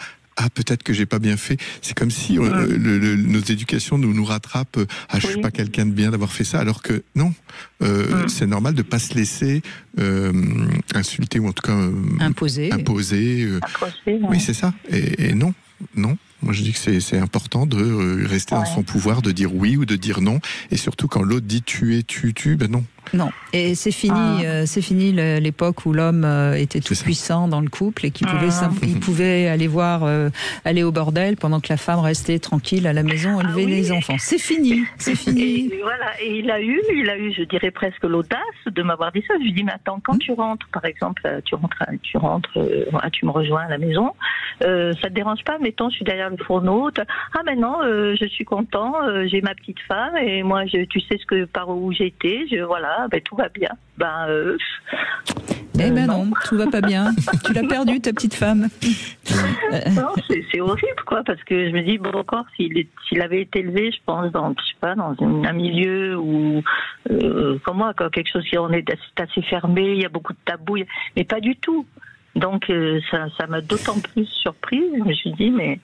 peut-être que j'ai pas bien fait. C'est comme si nos éducations nous rattrapent. Je suis pas quelqu'un de bien d'avoir fait ça, alors que non. C'est normal de pas se laisser insulter ou en tout cas imposer. Oui, c'est ça. Et non. Moi, je dis que c'est important de rester dans son pouvoir, de dire oui ou de dire non. Et surtout, quand l'autre dit tu, non. Non. Et c'est fini l'époque où l'homme était tout puissant dans le couple et qu'il pouvait aller au bordel pendant que la femme restait tranquille à la maison, élever les enfants. C'est fini. Et voilà. Et il a eu, je dirais presque l'audace de m'avoir dit ça. Je lui dis, mais attends, quand tu rentres, par exemple, tu me rejoins à la maison, ça te dérange pas, mettons, je suis derrière le fourneau. Mais non, je suis content, j'ai ma petite femme et moi, tu sais par où j'étais, tout va bien. Non, tout va pas bien. Tu l'as perdu, ta petite femme. Non, c'est horrible, quoi, parce que je me dis, bon, encore, s'il avait été élevé, je pense, dans un milieu où, comme moi, quelque chose qui est assez fermé, il y a beaucoup de tabous, mais pas du tout. Donc, ça m'a d'autant plus surprise. Je me suis dit, mais...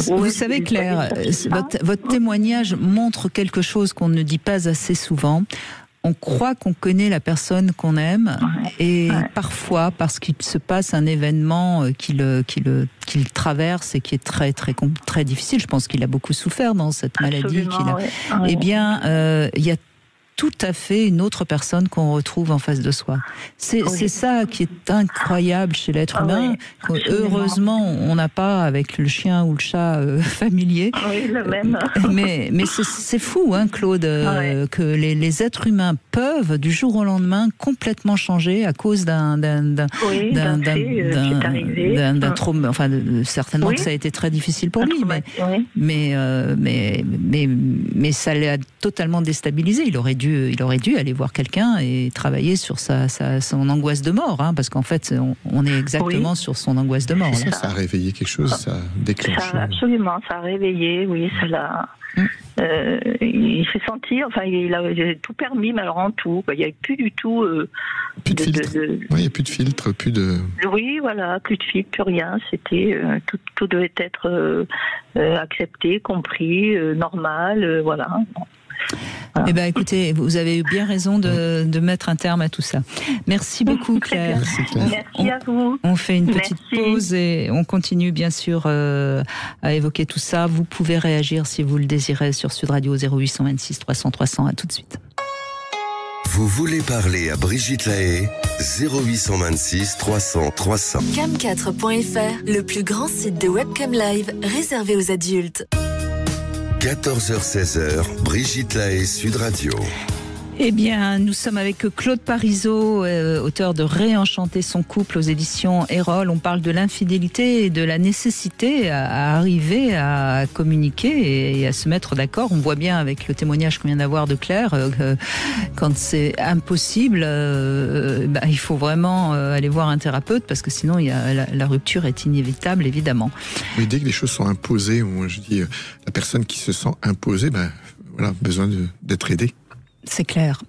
vous savez, Claire, votre témoignage montre quelque chose qu'on ne dit pas assez souvent. On croit qu'on connaît la personne qu'on aime et parfois, parce qu'il se passe un événement qu'il traverse et qui est très, très, très difficile, je pense qu'il a beaucoup souffert dans cette maladie qu'il a. Eh bien, il y a tout à fait une autre personne qu'on retrouve en face de soi. C'est ça qui est incroyable chez l'être humain. Heureusement, on n'a pas avec le chien ou le chat familier. Oui, le même. Mais c'est fou, Claude, que les êtres humains peuvent du jour au lendemain complètement changer à cause d'un trauma. Enfin, certainement que ça a été très difficile pour lui, mais ça l'a totalement déstabilisé. Il aurait dû aller voir quelqu'un et travailler sur son angoisse de mort, parce qu'en fait, on est exactement sur son angoisse de mort. Ça a réveillé quelque chose, ça a déclenché. Absolument, ça a réveillé, ça l'a... il s'est senti, il a tout permis, mais alors en tout, il n'y avait plus du tout... plus de filtre. Il n'y a plus de filtre, plus de... Oui, voilà, plus de filtre, plus rien. C'était... tout devait être accepté, compris, normal, voilà. Eh bien, écoutez, vous avez bien raison de mettre un terme à tout ça. Merci beaucoup, Claire. Merci, Claire. Merci à vous. On fait une petite pause et on continue, bien sûr, à évoquer tout ça. Vous pouvez réagir si vous le désirez sur Sud Radio 0826 300 300. À tout de suite. Vous voulez parler à Brigitte Lahaie? 0826 300 300. Cam4.fr, le plus grand site de webcam live réservé aux adultes. 14h-16h, Brigitte Lahaie, Sud Radio. Eh bien, nous sommes avec Claude Parisot, auteur de Réenchanter son couple aux éditions Erol. On parle de l'infidélité et de la nécessité à arriver à communiquer et à se mettre d'accord. On voit bien avec le témoignage qu'on vient d'avoir de Claire, quand c'est impossible, il faut vraiment aller voir un thérapeute parce que sinon la rupture est inévitable, évidemment. Mais dès que les choses sont imposées, moi je dis, la personne qui se sent imposée, besoin d'être aidée. C'est Claire.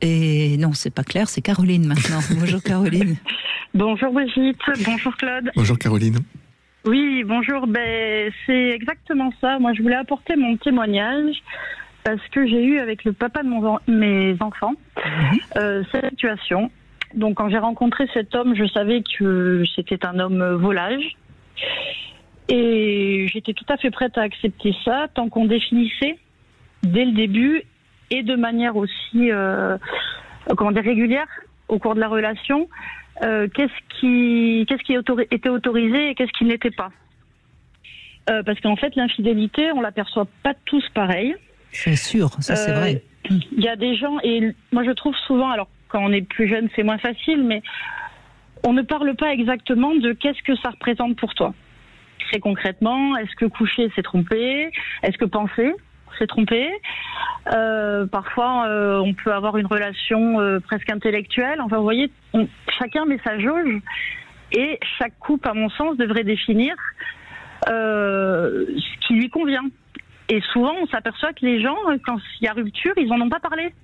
Et non, c'est pas Claire, c'est Caroline maintenant. Bonjour Caroline. Bonjour Brigitte, bonjour Claude. Bonjour Caroline. Oui, bonjour. C'est exactement ça. Moi, je voulais apporter mon témoignage. parce que j'ai eu avec le papa de mes enfants cette situation. Donc quand j'ai rencontré cet homme, je savais que c'était un homme volage. Et j'étais tout à fait prête à accepter ça tant qu'on définissait dès le début et de manière aussi régulière au cours de la relation qu'est-ce qui était autorisé et qu'est-ce qui n'était pas. Parce qu'en fait l'infidélité, on l'aperçoit pas tous pareil. C'est sûr, ça c'est vrai. Il y a des gens, et moi je trouve souvent, alors quand on est plus jeune c'est moins facile, mais on ne parle pas exactement de qu'est-ce que ça représente pour toi. Très concrètement, est-ce que coucher c'est tromper? Est-ce que penser c'est tromper? Parfois on peut avoir une relation presque intellectuelle. Enfin vous voyez, chacun met sa jauge et chaque couple à mon sens devrait définir ce qui lui convient. Et souvent on s'aperçoit que les gens, quand il y a rupture, ils en ont pas parlé.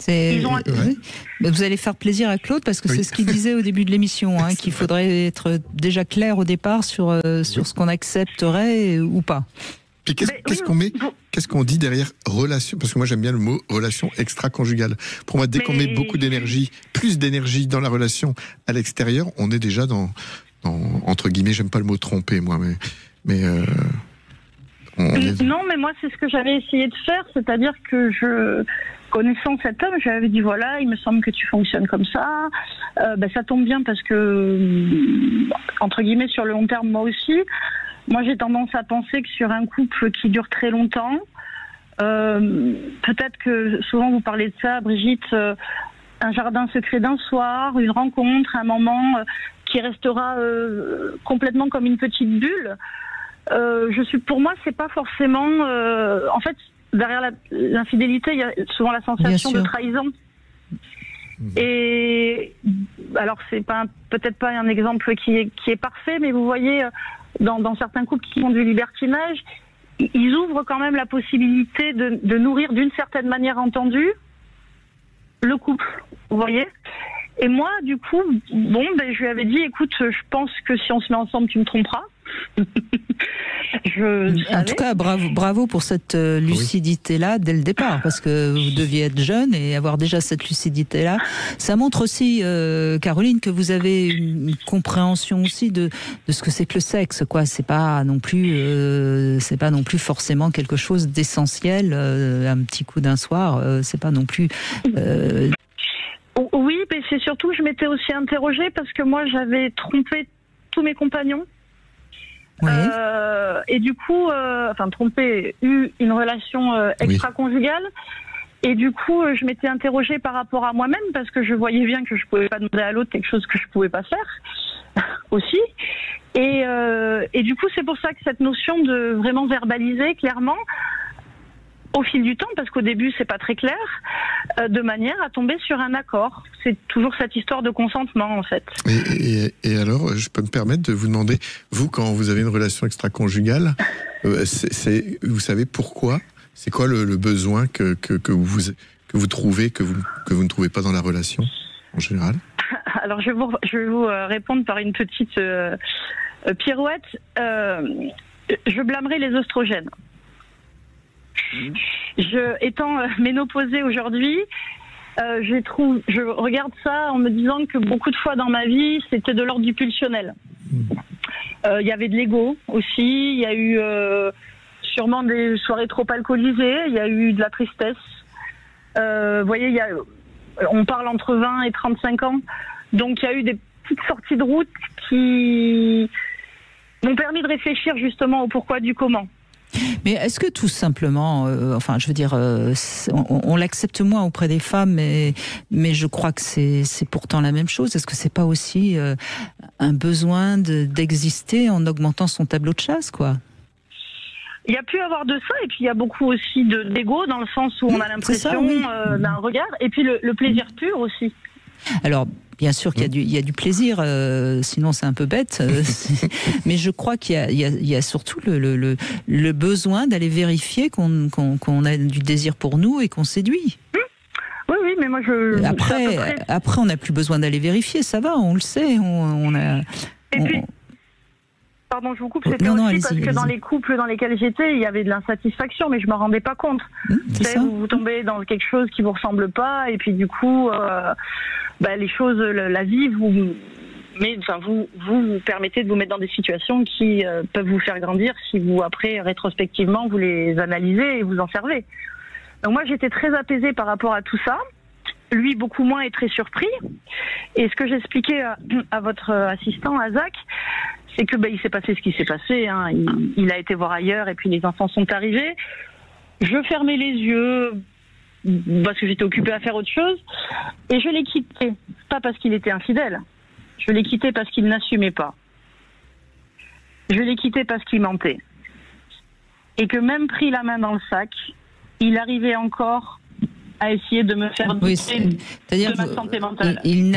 Mais vous allez faire plaisir à Claude parce que c'est ce qu'il disait au début de l'émission, qu'il faudrait être déjà clair au départ sur ce qu'on accepterait ou pas. Puis qu'est-ce qu'on dit derrière relation? Parce que moi j'aime bien le mot relation extra-conjugale. Pour moi, dès qu'on met beaucoup d'énergie, plus d'énergie dans la relation à l'extérieur, on est déjà dans entre guillemets, j'aime pas le mot tromper moi, mais non, mais moi c'est ce que j'avais essayé de faire, c'est-à-dire que connaissant cet homme, j'avais dit voilà, il me semble que tu fonctionnes comme ça. Ça tombe bien parce que entre guillemets sur le long terme moi aussi. Moi j'ai tendance à penser que sur un couple qui dure très longtemps, peut-être que souvent vous parlez de ça, Brigitte, un jardin secret d'un soir, une rencontre, un moment qui restera complètement comme une petite bulle. Pour moi c'est pas forcément en fait. Derrière l'infidélité, il y a souvent la sensation de trahison. Et alors, c'est peut-être pas un exemple qui est parfait, mais vous voyez, dans certains couples qui font du libertinage, ils ouvrent quand même la possibilité de nourrir d'une certaine manière entendue le couple. Vous voyez ? Et moi, du coup, je lui avais dit, écoute, je pense que si on se met ensemble, tu me tromperas. En tout cas, bravo pour cette lucidité-là dès le départ, parce que vous deviez être jeune et avoir déjà cette lucidité-là. Ça montre aussi, Caroline, que vous avez une compréhension aussi de ce que c'est que le sexe, quoi. C'est pas non plus forcément quelque chose d'essentiel. Un petit coup d'un soir, c'est pas non plus. Oui, mais c'est surtout, je m'étais aussi interrogée parce que moi, j'avais trompé tous mes compagnons. Oui. Et du coup, eu une relation extra-conjugale. Et du coup, je m'étais interrogée par rapport à moi-même parce que je voyais bien que je pouvais pas demander à l'autre quelque chose que je pouvais pas faire aussi. Et du coup, c'est pour ça que cette notion de vraiment verbaliser clairement, au fil du temps, parce qu'au début c'est pas très clair, de manière à tomber sur un accord. C'est toujours cette histoire de consentement en fait. Et alors, je peux me permettre de vous demander, vous, quand vous avez une relation extra-conjugale, vous savez pourquoi? C'est quoi le besoin que vous trouvez, que vous ne trouvez pas dans la relation en général? Alors je vais vous répondre par une petite pirouette. Je blâmerai les oestrogènes. Étant ménopausée aujourd'hui, je regarde ça en me disant que beaucoup de fois dans ma vie, c'était de l'ordre du pulsionnel. Il y avait de l'ego aussi, il y a eu sûrement des soirées trop alcoolisées, il y a eu de la tristesse. Vous voyez, on parle entre 20 et 35 ans, donc il y a eu des petites sorties de route qui m'ont permis de réfléchir justement au pourquoi du comment. Mais est-ce que tout simplement, on l'accepte moins auprès des femmes, mais je crois que c'est pourtant la même chose. Est-ce que c'est pas aussi un besoin d'exister en augmentant son tableau de chasse, quoi? Il y a pu avoir de ça, et puis il y a beaucoup aussi d'ego, dans le sens où on a l'impression d'un regard, et puis le plaisir pur aussi. Alors, bien sûr qu'il y a du plaisir, sinon c'est un peu bête, mais je crois qu'il y a surtout le besoin d'aller vérifier qu'on a du désir pour nous et qu'on séduit. Oui, mais moi Après, on n'a plus besoin d'aller vérifier, ça va, on le sait. Pardon, je vous coupe, c'était aussi parce que dans les couples dans lesquels j'étais, il y avait de l'insatisfaction, mais je m'en rendais pas compte. Vous tombez dans quelque chose qui vous ressemble pas, et puis du coup, les choses, la vie vous permettez de vous mettre dans des situations qui peuvent vous faire grandir si vous, après, rétrospectivement, vous les analysez et vous en servez. Donc moi, j'étais très apaisée par rapport à tout ça. Lui, beaucoup moins, et très surpris. Et ce que j'expliquais à votre assistant, à Zach, c'est que il s'est passé ce qui s'est passé. Hein. Il a été voir ailleurs, et puis les enfants sont arrivés. Je fermais les yeux parce que j'étais occupée à faire autre chose, et je l'ai quitté. Pas parce qu'il était infidèle. Je l'ai quitté parce qu'il n'assumait pas. Je l'ai quitté parce qu'il mentait. Et que même pris la main dans le sac, il arrivait encore à essayer de me faire douter de ma santé mentale. Il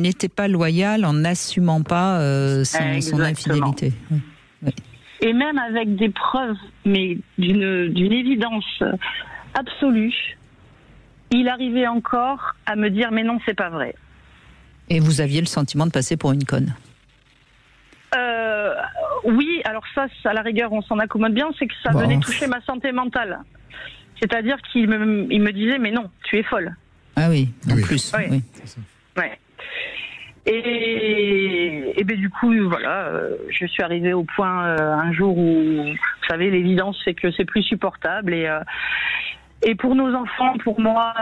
n'était pas loyal en n'assumant pas son infidélité. Oui. Et même avec des preuves, mais d'une évidence absolue, il arrivait encore à me dire « mais non, c'est pas vrai ». Et vous aviez le sentiment de passer pour une conne? Oui, alors ça, à la rigueur, on s'en accommode bien, c'est que ça venait toucher ma santé mentale. C'est-à-dire qu'il me disait, mais non, tu es folle. Ah oui, en plus. Oui. Oui. Ouais. Et du coup, voilà, je suis arrivée au point un jour où, vous savez, l'évidence, c'est que c'est plus supportable. Et pour nos enfants, pour moi,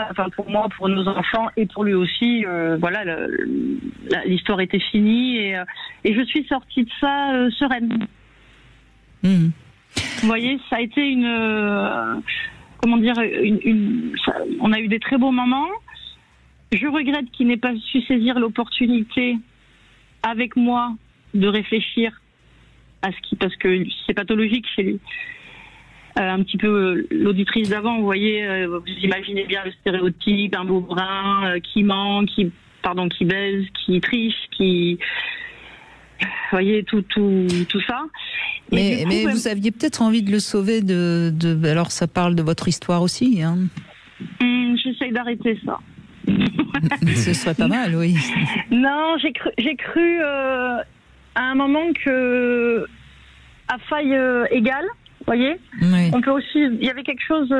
pour nos enfants et pour lui aussi, voilà, l'histoire était finie et je suis sortie de ça sereine. Mmh. Vous voyez, ça a été on a eu des très beaux moments. Je regrette qu'il n'ait pas su saisir l'opportunité avec moi de réfléchir à parce que c'est pathologique chez lui. Un petit peu l'auditrice d'avant, vous voyez, vous imaginez bien le stéréotype, un beau brun qui ment, qui baise, qui triche, qui... Vous voyez, tout ça. Mais vous aviez peut-être envie de le sauver alors ça parle de votre histoire aussi, hein. J'essaye d'arrêter ça. Ce serait pas mal, oui. Non, j'ai cru à un moment que à faille égale, vous voyez, oui. On peut aussi, il y avait quelque chose.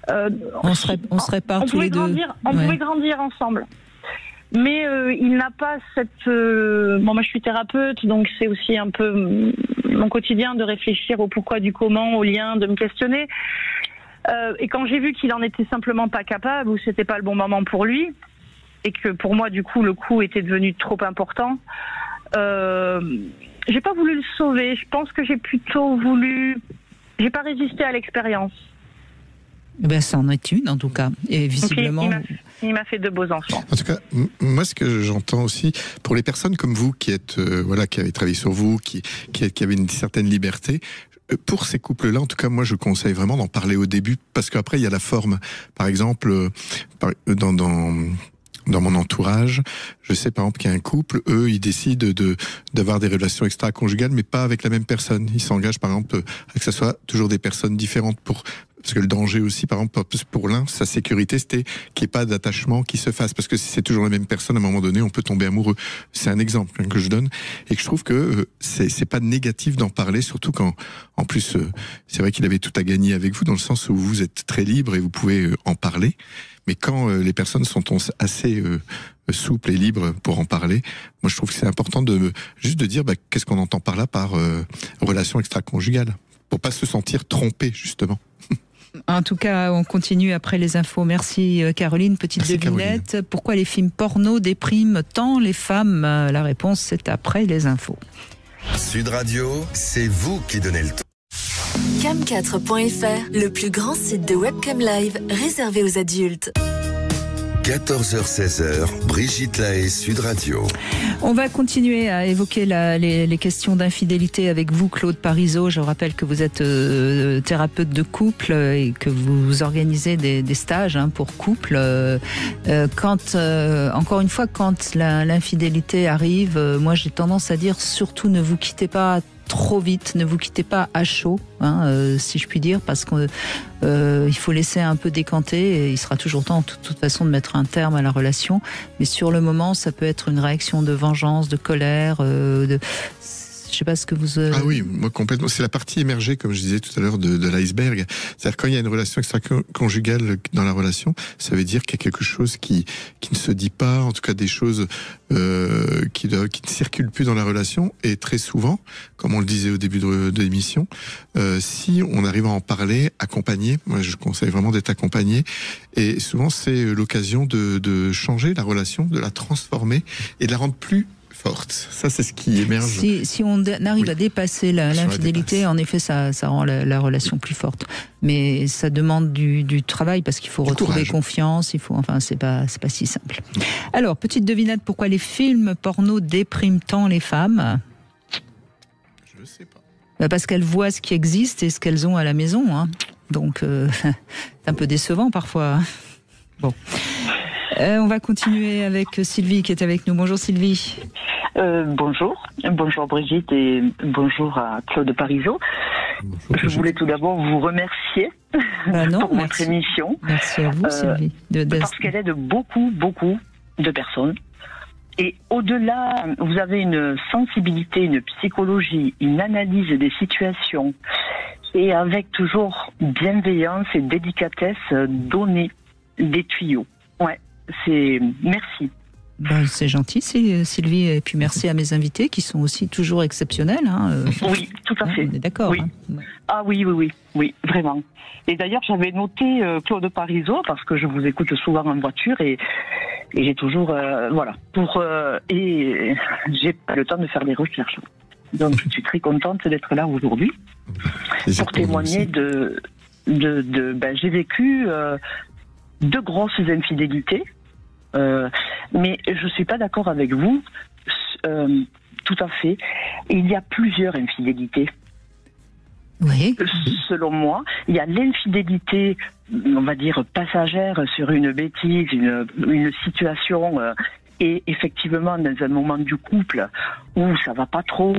On serait pas tous les deux. On pouvait grandir ensemble. Mais il n'a pas cette... moi je suis thérapeute, donc c'est aussi un peu mon quotidien de réfléchir au pourquoi du comment, au lien, de me questionner. Et quand j'ai vu qu'il en était simplement pas capable, ou c'était pas le bon moment pour lui, et que pour moi du coup le coup était devenu trop important, j'ai pas voulu le sauver. Je pense que j'ai plutôt voulu... J'ai pas résisté à l'expérience. Ça en est une en tout cas, et visiblement... Il m'a fait de beaux enfants. En tout cas, moi, ce que j'entends aussi, pour les personnes comme vous qui êtes, qui avez travaillé sur vous, qui avaient une certaine liberté, pour ces couples-là, en tout cas, moi, je conseille vraiment d'en parler au début, parce qu'après, il y a la forme. Par exemple, dans mon entourage, je sais par exemple qu'il y a un couple, eux, ils décident d'avoir des relations extra-conjugales, mais pas avec la même personne. Ils s'engagent, par exemple, à que ce soit toujours des personnes différentes parce que le danger aussi, par exemple, pour l'un, sa sécurité, c'était qu'il n'y ait pas d'attachement qui se fasse. Parce que si c'est toujours la même personne, à un moment donné, on peut tomber amoureux. C'est un exemple que je donne. Et que je trouve que c'est pas négatif d'en parler, surtout quand, en plus, c'est vrai qu'il avait tout à gagner avec vous, dans le sens où vous êtes très libre et vous pouvez en parler. Mais quand les personnes sont assez souples et libres pour en parler, moi je trouve que c'est important juste de dire qu'est-ce qu'on entend par là par relation extra-conjugale, pour pas se sentir trompé, justement. En tout cas, on continue après les infos. Merci Caroline. Petite devinette. Caroline. Pourquoi les films porno dépriment tant les femmes? La réponse, c'est après les infos. Sud Radio, c'est vous qui donnez le ton. Cam4.fr, le plus grand site de webcam live réservé aux adultes. 14h-16h, Brigitte Lahaie, Sud Radio. On va continuer à évoquer les questions d'infidélité avec vous, Claude Parisot. Je rappelle que vous êtes thérapeute de couple et que vous organisez des stages pour couple. Encore une fois, quand l'infidélité arrive, moi j'ai tendance à dire surtout ne vous quittez pas trop vite, ne vous quittez pas à chaud, si je puis dire, parce qu'il faut laisser un peu décanter et il sera toujours temps de toute façon de mettre un terme à la relation, mais sur le moment ça peut être une réaction de vengeance, de colère, Je sais pas ce que vous... Ah oui, moi complètement. C'est la partie émergée, comme je disais tout à l'heure, de l'iceberg. C'est-à-dire quand il y a une relation extra-conjugale dans la relation, ça veut dire qu'il y a quelque chose qui ne se dit pas, en tout cas des choses qui ne circulent plus dans la relation. Et très souvent, comme on le disait au début de l'émission, si on arrive à en parler, accompagner, moi je conseille vraiment d'être accompagné. Et souvent c'est l'occasion de changer la relation, de la transformer et de la rendre plus forte. Ça, c'est ce qui émerge. Si on arrive à dépasser l'infidélité, en effet, ça rend la relation plus forte. Mais ça demande du travail parce qu'il faut retrouver confiance. Enfin, c'est pas si simple. Alors, petite devinette, pourquoi les films porno dépriment tant les femmes ? Je ne sais pas. Parce qu'elles voient ce qui existe et ce qu'elles ont à la maison. Hein. Donc, c'est un peu décevant parfois. Hein. Bon. On va continuer avec Sylvie qui est avec nous. Bonjour Sylvie. Bonjour Brigitte et bonjour à Claude Parisot. Bonjour, je voulais tout d'abord vous remercier pour votre émission. Merci à vous Sylvie. Parce qu'elle aide beaucoup de personnes. Et au-delà, vous avez une sensibilité, une psychologie, une analyse des situations et avec toujours bienveillance et délicatesse donner des tuyaux. Ouais, merci. C'est gentil, Sylvie, et puis merci à mes invités qui sont aussi toujours exceptionnels. Hein. Oui, tout à fait. On est d'accord. Oui. Hein. Ah oui, vraiment. Et d'ailleurs, j'avais noté Claude Parisot parce que je vous écoute souvent en voiture et j'ai toujours, et j'ai pas le temps de faire des recherches. Donc, je suis très contente d'être là aujourd'hui pour témoigner j'ai vécu 2 grosses infidélités. Mais je suis pas d'accord avec vous, tout à fait. Il y a plusieurs infidélités. Oui. Selon moi, il y a l'infidélité, on va dire passagère sur une bêtise, une situation, et effectivement dans un moment du couple où ça va pas trop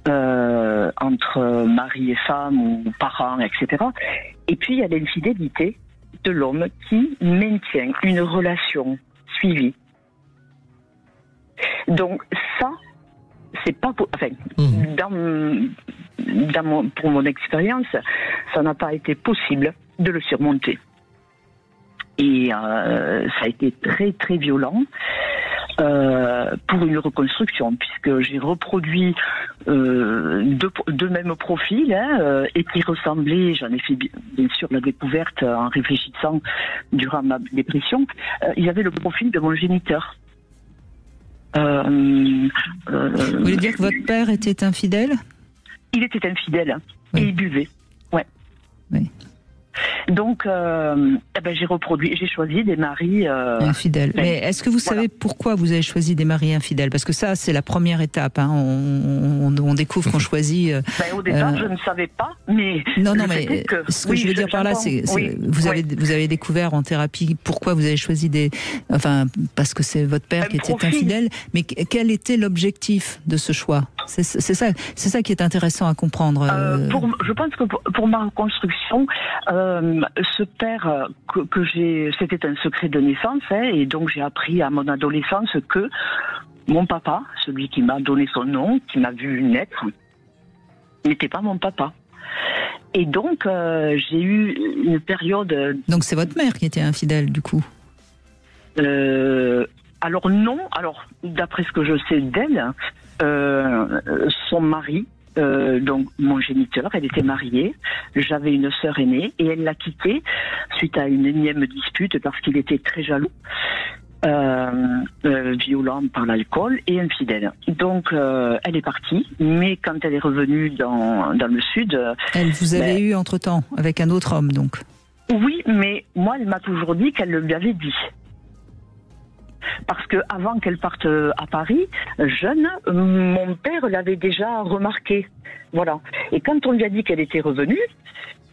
entre mari et femme ou parents, etc. Et puis il y a l'infidélité de l'homme qui maintient une relation suivie. Donc ça, c'est pas pour mon expérience, ça n'a pas été possible de le surmonter. Et ça a été très très violent pour une reconstruction, puisque j'ai reproduit deux mêmes profils et qui ressemblaient, j'en ai fait bien sûr la découverte en réfléchissant durant ma dépression, il y avait le profil de mon géniteur. Vous voulez dire que votre père était infidèle ? Il était infidèle, oui. Et il buvait, ouais. Oui. Donc, j'ai reproduit, j'ai choisi des maris infidèles. Mais est-ce que vous savez pourquoi vous avez choisi des maris infidèles ? Parce que ça, c'est la première étape. Hein. On découvre qu'on choisit. Au départ, je ne savais pas, mais non, mais ce que je veux dire par là, c'est vous avez découvert en thérapie pourquoi vous avez choisi parce que c'est votre père qui était infidèle. Mais quel était l'objectif de ce choix ? C'est ça qui est intéressant à comprendre. Je pense que pour ma reconstruction. Ce père que j'ai, c'était un secret de naissance, et donc j'ai appris à mon adolescence que mon papa, celui qui m'a donné son nom, qui m'a vu naître, n'était pas mon papa. Et donc j'ai eu une période. Donc c'est votre mère qui était infidèle, du coup. Alors non. Alors d'après ce que je sais d'elle, son mari. Donc mon géniteur, elle était mariée, j'avais une sœur aînée et elle l'a quitté suite à une énième dispute parce qu'il était très jaloux, violent par l'alcool et infidèle. Donc elle est partie, mais quand elle est revenue dans le sud... Elle vous avait eu entre-temps avec un autre homme donc ? Oui, mais moi elle m'a toujours dit qu'elle le lui avait dit. Parce que avant qu'elle parte à Paris, jeune, mon père l'avait déjà remarqué. Voilà. Et quand on lui a dit qu'elle était revenue,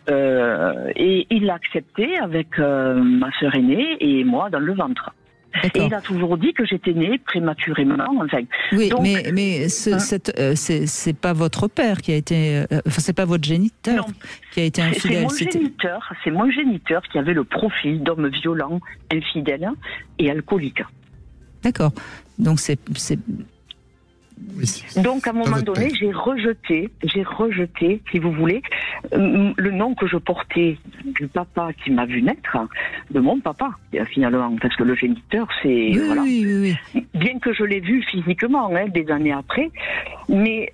et il l'a accepté avec ma sœur aînée et moi dans le ventre. Et il a toujours dit que j'étais née prématurément. Enfin, oui, donc, mais c'est pas votre père qui a été, c'est pas votre géniteur qui a été infidèle. C'est mon géniteur qui avait le profil d'homme violent, infidèle et alcoolique. D'accord. Donc Donc, à un moment donné, j'ai rejeté, si vous voulez, le nom que je portais du papa qui m'a vu naître, de mon papa, finalement, parce que le géniteur, c'est... Oui, voilà. oui. Bien que je l'ai vu physiquement, des années après, mais...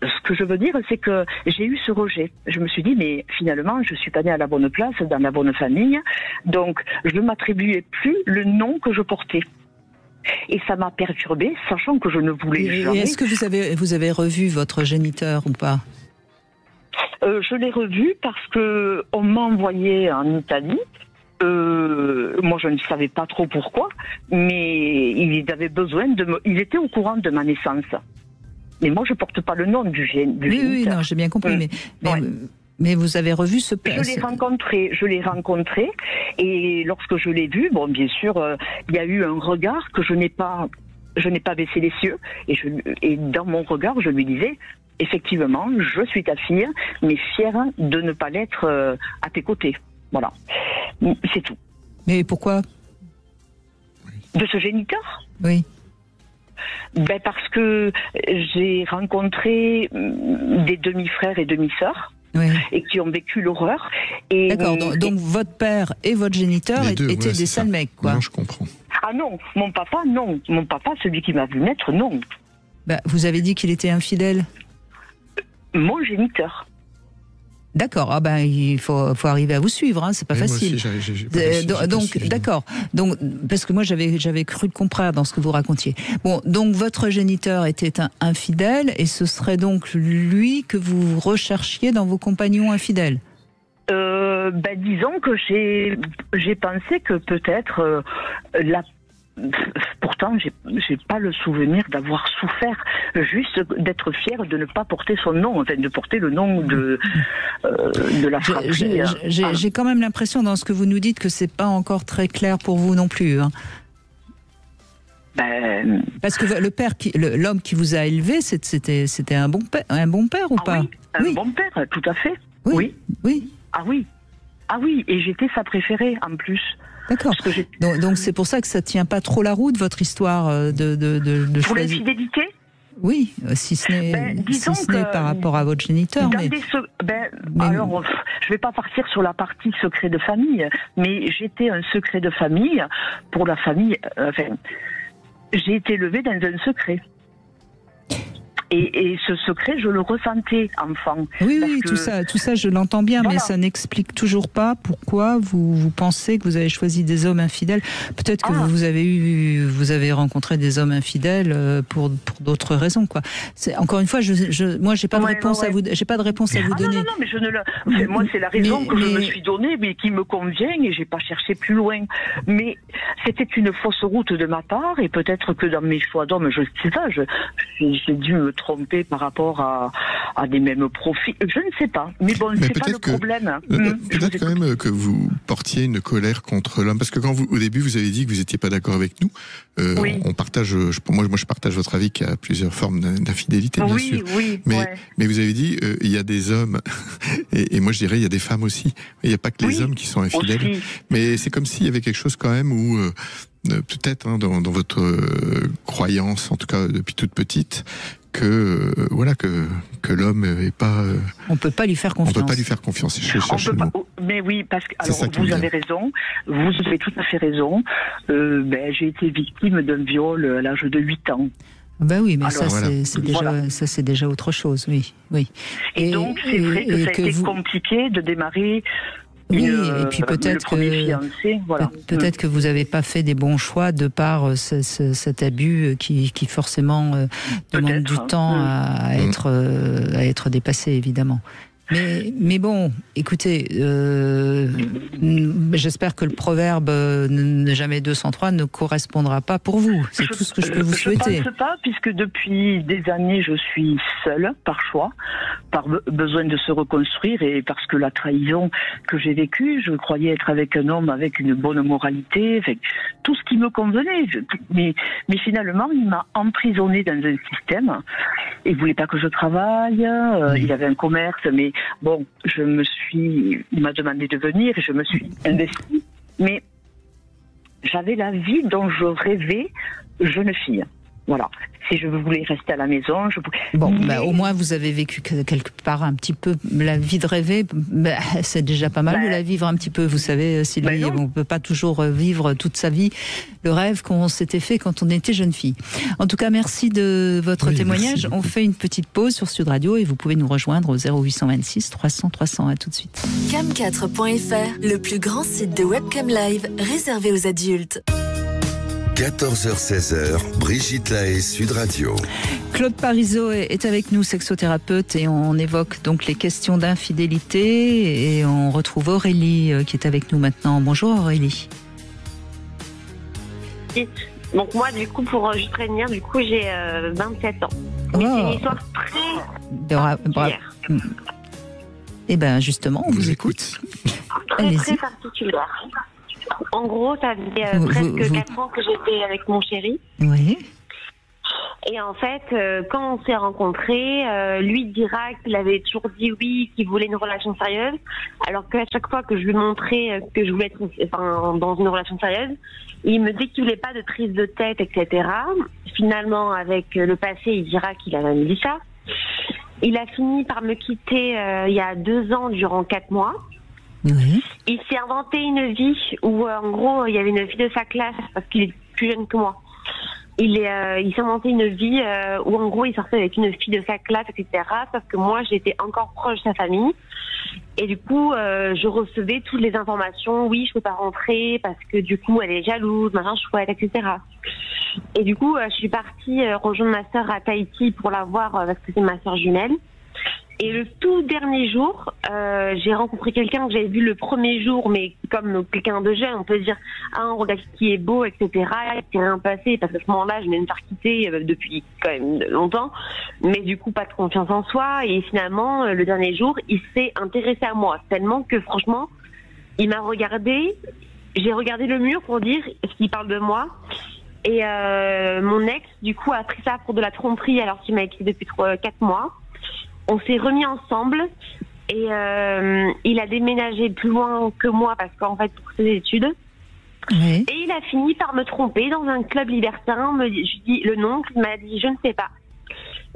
ce que je veux dire, c'est que j'ai eu ce rejet. Je me suis dit, mais finalement, je suis pas née à la bonne place, dans la bonne famille, donc je ne m'attribuais plus le nom que je portais. Et ça m'a perturbée, sachant que je ne voulais jamais... Et est-ce que vous avez revu votre géniteur ou pas ? Je l'ai revu parce que on m'a envoyé en Italie. Moi, je ne savais pas trop pourquoi, mais il avait besoin il était au courant de ma naissance. Mais moi, je porte pas le nom du géniteur. Oui, non, j'ai bien compris, mais vous avez revu ce père. Je l'ai rencontré, et lorsque je l'ai vu, bon, bien sûr, il y a eu un regard que je n'ai pas baissé les yeux, et dans mon regard, je lui disais, effectivement, je suis ta fille, mais fière de ne pas l'être à tes côtés. Voilà, c'est tout. Mais pourquoi ? De ce géniteur ? Oui. Ben parce que j'ai rencontré des demi-frères et demi-sœurs. Oui. Et qui ont vécu l'horreur. D'accord, donc votre père et votre géniteur étaient des sales mecs, quoi. Non, je comprends. Ah non, mon papa, non. Mon papa, celui qui m'a vu naître, non. Bah, vous avez dit qu'il était infidèle ? Mon géniteur. D'accord, ah ben il faut arriver à vous suivre, c'est pas facile. Donc d'accord, donc parce que moi j'avais cru le contraire dans ce que vous racontiez. Bon, donc votre géniteur était infidèle et ce serait donc lui que vous recherchiez dans vos compagnons infidèles. Disons que j'ai pensé que peut-être pourtant, j'ai pas le souvenir d'avoir souffert, juste d'être fière de ne pas porter son nom, enfin de porter le nom de la fratrie. J'ai quand même l'impression dans ce que vous nous dites que c'est pas encore très clair pour vous non plus. Parce que l'homme qui vous a élevé, c'était un bon père ou pas ? Oui, bon père, tout à fait. Oui. Ah oui, et j'étais sa préférée en plus. D'accord. Donc c'est pour ça que ça tient pas trop la route, votre histoire de pour l'infidélité ? Oui, si ce n'est par rapport à votre géniteur. Alors, je vais pas partir sur la partie secret de famille, mais j'étais un secret de famille pour la famille. J'ai été élevée dans un secret. Et ce secret, je le ressentais enfant. Oui, tout ça, je l'entends bien, voilà. Mais ça n'explique toujours pas pourquoi vous pensez que vous avez choisi des hommes infidèles. Peut-être que vous avez rencontré des hommes infidèles pour d'autres raisons, quoi. Encore une fois, moi, j'ai pas de réponse à vous, j'ai pas de réponse à vous donner. Non, mais moi, c'est la raison que je me suis donnée, mais qui me convient, et j'ai pas cherché plus loin. Mais c'était une fausse route de ma part, et peut-être que dans mes choix d'hommes, je sais pas, j'ai dû me tromper par rapport à des mêmes profils. Je ne sais pas. Mais bon, c'est pas le problème. Peut-être quand même que vous portiez une colère contre l'homme. Parce que au début, vous avez dit que vous n'étiez pas d'accord avec nous. Oui. On partage, moi, je partage votre avis qu'il y a plusieurs formes d'infidélité, bien sûr. Oui, mais vous avez dit, il y a des hommes, et moi je dirais, il y a des femmes aussi. Il n'y a pas que les hommes qui sont infidèles. Aussi. Mais c'est comme s'il y avait quelque chose quand même où... peut-être dans votre croyance, en tout cas depuis toute petite, que l'homme est pas. On peut pas lui faire confiance. On peut pas lui faire confiance. Mais oui, parce que vous avez raison. Vous avez tout à fait raison. J'ai été victime d'un viol à l'âge de 8 ans. Ben oui, mais c'est déjà autre chose, oui. Et donc c'est vrai que ça a été compliqué de démarrer. Oui, et puis peut-être que vous n'avez pas fait des bons choix de par cet abus qui forcément demande du temps à être dépassé, évidemment. Mais bon, écoutez, j'espère que le proverbe ne jamais 203 ne correspondra pas pour vous. C'est tout ce que je peux vous souhaiter. Je ne pense pas, puisque depuis des années, je suis seule, par choix, par besoin de se reconstruire, et parce que la trahison que j'ai vécue, je croyais être avec un homme avec une bonne moralité, avec tout ce qui me convenait. Mais finalement, il m'a emprisonnée dans un système. Il voulait pas que je travaille. Il avait un commerce, mais bon, il m'a demandé de venir et je me suis investie. Mais j'avais la vie dont je rêvais jeune fille. Voilà. Si je voulais rester à la maison, au moins vous avez vécu quelque part un petit peu la vie de rêver. C'est déjà pas mal de la vivre un petit peu. Vous savez, Sylvie, on peut pas toujours vivre toute sa vie le rêve qu'on s'était fait quand on était jeune fille. En tout cas, merci de votre témoignage. On fait une petite pause sur Sud Radio et vous pouvez nous rejoindre au 0826 300 300. À tout de suite. Cam4.fr, le plus grand site de webcam live réservé aux adultes. 14h-16h, Brigitte Lahaie, Sud Radio. Claude Parisot est avec nous, sexothérapeute, et on évoque donc les questions d'infidélité, et on retrouve Aurélie qui est avec nous maintenant. Bonjour Aurélie. Donc moi, du coup, pour juste prévenir, du coup, j'ai 27 ans. Mais c'est une histoire très Eh bien, justement, on vous écoute. Très particulière. En gros, ça faisait presque 4 ans que j'étais avec mon chéri. Oui. Et en fait, quand on s'est rencontrés, lui dira qu'il avait toujours dit oui, qu'il voulait une relation sérieuse, alors qu'à chaque fois que je lui montrais que je voulais être dans une relation sérieuse, il me dit qu'il voulait pas de prise de tête, etc. Finalement, avec le passé, il dira qu'il a même dit ça. Il a fini par me quitter il y a 2 ans durant 4 mois. Oui. Il s'est inventé une vie où, en gros, il y avait une fille de sa classe, parce qu'il est plus jeune que moi. Il s'est inventé une vie où, en gros, il sortait avec une fille de sa classe, etc. Sauf que moi, j'étais encore proche de sa famille. Et du coup, je recevais toutes les informations. Oui, je peux pas rentrer parce que, du coup, elle est jalouse, machin chouette, etc. Et du coup, je suis partie rejoindre ma sœur à Tahiti pour la voir parce que c'est ma sœur jumelle. Et le tout dernier jour, j'ai rencontré quelqu'un que j'avais vu le premier jour, mais comme quelqu'un de jeune, on peut dire « Ah, on regarde qui est beau, etc. » Il s'est rien passé, parce qu'à ce moment-là, je venais de me faire quitter depuis quand même longtemps, mais du coup, pas de confiance en soi. Et finalement, le dernier jour, il s'est intéressé à moi, tellement que franchement, il m'a regardé, j'ai regardé le mur pour dire « Est-ce qu'il parle de moi ?» Et mon ex, du coup, a pris ça pour de la tromperie alors qu'il m'a quitté depuis 4 mois. On s'est remis ensemble et il a déménagé plus loin que moi parce qu'en fait pour ses études. Oui. Et il a fini par me tromper dans un club libertin. Je lui dis le nom, il m'a dit je ne sais pas.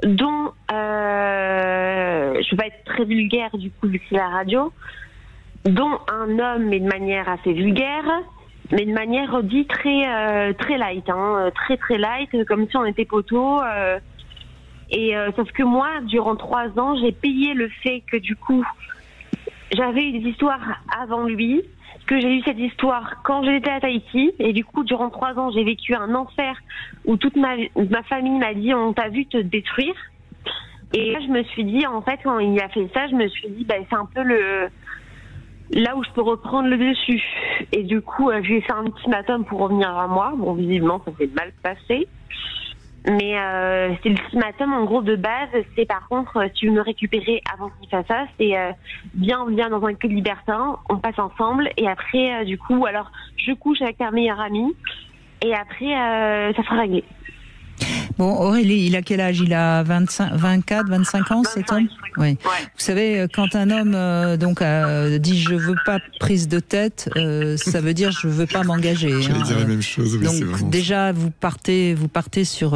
Dont je vais être très vulgaire du coup vu que c'est la radio. Dont un homme mais de manière assez vulgaire, mais de manière dit très light, très light, comme si on était poteaux. Et sauf que moi, durant 3 ans, j'ai payé le fait que du coup, j'avais eu des histoires avant lui, que j'ai eu cette histoire quand j'étais à Tahiti, et du coup, durant 3 ans, j'ai vécu un enfer où toute ma famille m'a dit on t'a vu te détruire. Et là, je me suis dit, en fait, quand il a fait ça, je me suis dit, c'est un peu là où je peux reprendre le dessus. Et du coup, je lui ai fait un ultimatum pour revenir à moi. Bon, visiblement, ça s'est mal passé. Mais c'est l'ultimatum en gros de base, c'est par contre si tu veux me récupérer avant qu'il fasse ça, c'est viens dans un club libertin, on passe ensemble et après du coup alors je couche avec ta meilleure amie et après ça sera réglé. Bon, Aurélie, il a quel âge? Il a 24, 25 ans, cet homme? Oui. Ouais. Vous savez, quand un homme dit je veux pas prise de tête, ça veut dire je veux pas m'engager. J'allais dire la même chose. Oui, donc déjà, vous partez sur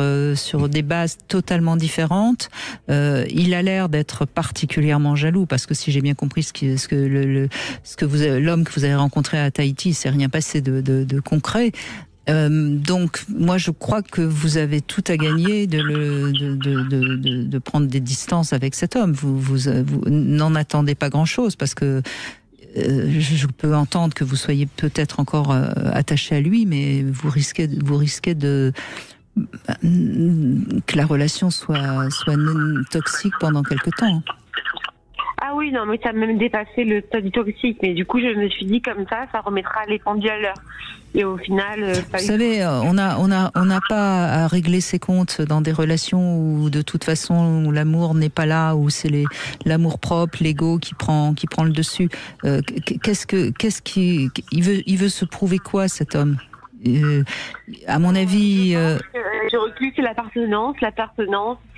des bases totalement différentes. Il a l'air d'être particulièrement jaloux parce que si j'ai bien compris l'homme que vous avez rencontré à Tahiti, il s'est rien passé de concret. Donc, moi, je crois que vous avez tout à gagner de prendre des distances avec cet homme. Vous n'en attendez pas grand-chose parce que je peux entendre que vous soyez peut-être encore attaché à lui, mais vous risquez que la relation soit toxique pendant quelque temps. Ah oui, non, mais ça a même dépassé le stade du toxique. Mais du coup, je me suis dit comme ça remettra les pendules à l'heure. Et au final, vous savez, on n'a pas à régler ses comptes dans des relations où de toute façon où l'amour n'est pas là, où c'est l'amour propre, l'ego qui prend le dessus. Il veut se prouver quoi, cet homme? À mon avis, je recule, c'est l'appartenance,